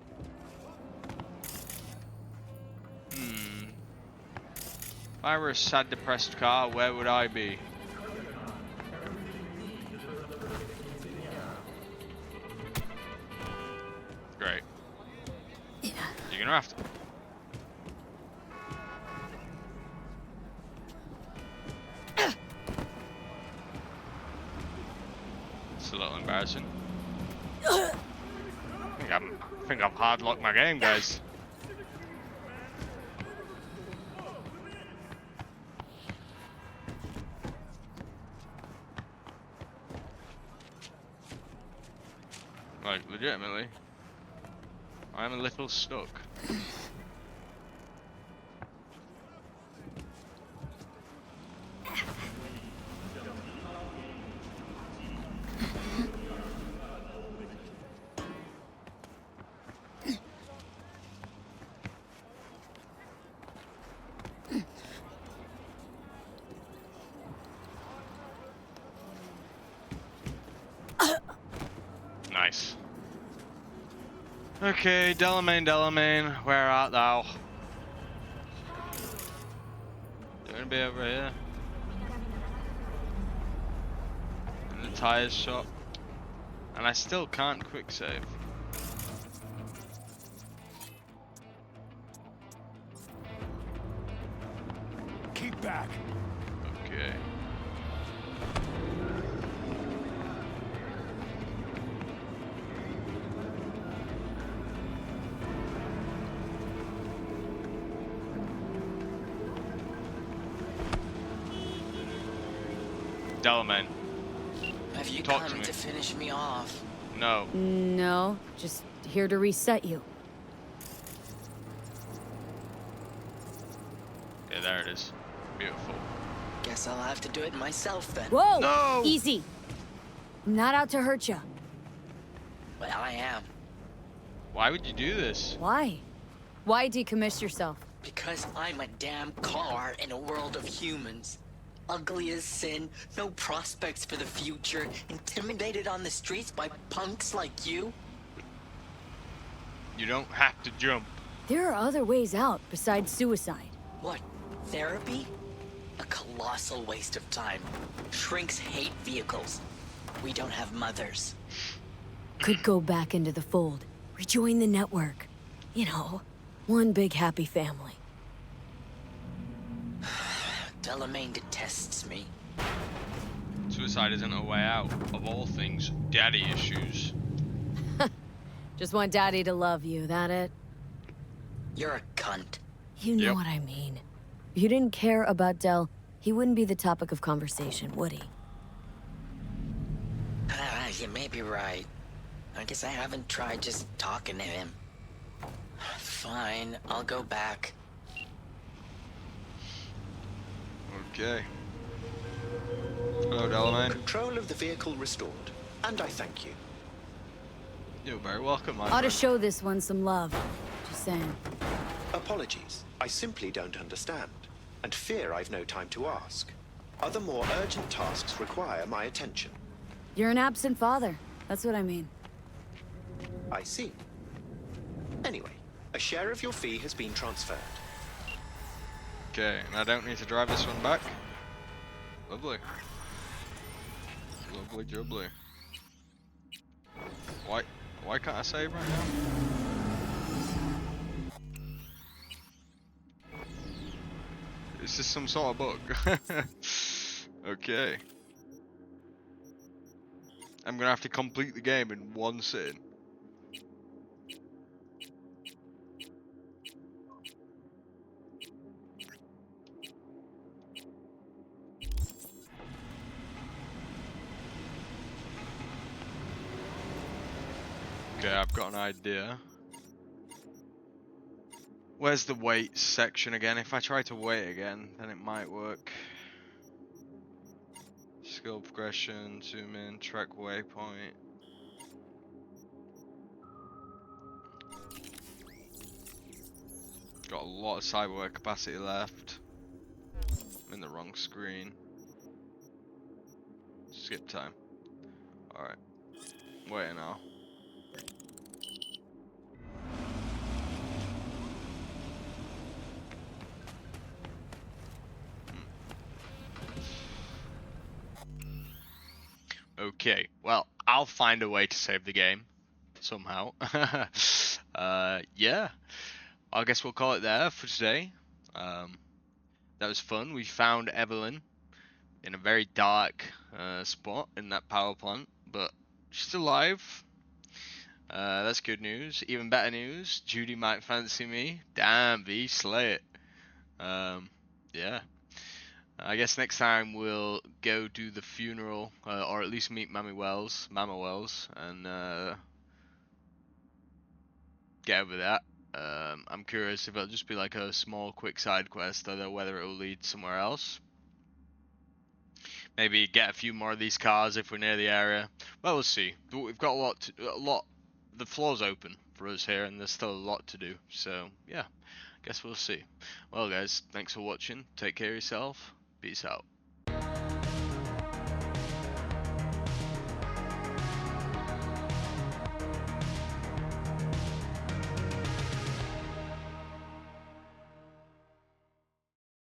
If I were a sad, depressed car, where would I be? Great. You're gonna have to. It's a little embarrassing. I think I've hard locked my game, guys. Like, legitimately, I'm a little stuck. Okay, Delamain, where art thou? You're gonna be over here. In the tires shop. And I still can't quick save. Keep back. Okay. Delamain. Have you Talk come to finish me off? No. No, just here to reset you. Yeah, there it is. Beautiful. Guess I'll have to do it myself then. Whoa! No! Easy. I'm not out to hurt you. Well, I am. Why would you do this? Why? Why decommiss yourself? Because I'm a damn car in a world of humans. Ugly as sin, no prospects for the future, intimidated on the streets by punks like you. You don't have to jump. There are other ways out besides suicide. What? Therapy? A colossal waste of time. Shrinks hate vehicles. We don't have mothers. Could go back into the fold. Rejoin the network. You know, one big happy family. Delamain detests me. Suicide isn't a way out. Of all things, daddy issues. Just want Daddy to love you, that it? You're a cunt. You know what I mean. If you didn't care about Del, he wouldn't be the topic of conversation, would he? You may be right. I guess I haven't tried just talking to him. Fine, I'll go back. Okay. Hello, Delamain. Control of the vehicle restored, and I thank you. You're very welcome, my Ought to friend. show this one some love. Just saying. Apologies, I simply don't understand, and fear I've no time to ask. Other more urgent tasks require my attention. You're an absent father. That's what I mean. I see. Anyway, a share of your fee has been transferred. Okay, and I don't need to drive this one back. Lovely. Lovely jubbly. Why can't I save right now? Is this some sort of bug? Okay. I'm gonna have to complete the game in one sitting. Okay, I've got an idea. Where's the wait section again? If I try to wait again, then it might work. Skill progression, zoom in, track waypoint. Got a lot of cyberware capacity left. I'm in the wrong screen. Skip time. Alright. Waiting now. Okay, well, I'll find a way to save the game somehow. Yeah, I guess we'll call it there for today. That was fun. We found Evelyn in a very dark spot in that power plant, but she's alive. That's good news. Even better news, Judy might fancy me. Damn, V, slay it. Yeah. I guess next time we'll go do the funeral, or at least meet Mama Wells, and get over that. I'm curious if it'll just be like a small, quick side quest, or whether it will lead somewhere else. Maybe get a few more of these cars if we're near the area. Well, we'll see. But we've got a lot. The floor's open for us here, and there's still a lot to do. So yeah, guess we'll see. Well, guys, thanks for watching. Take care of yourself. Peace out.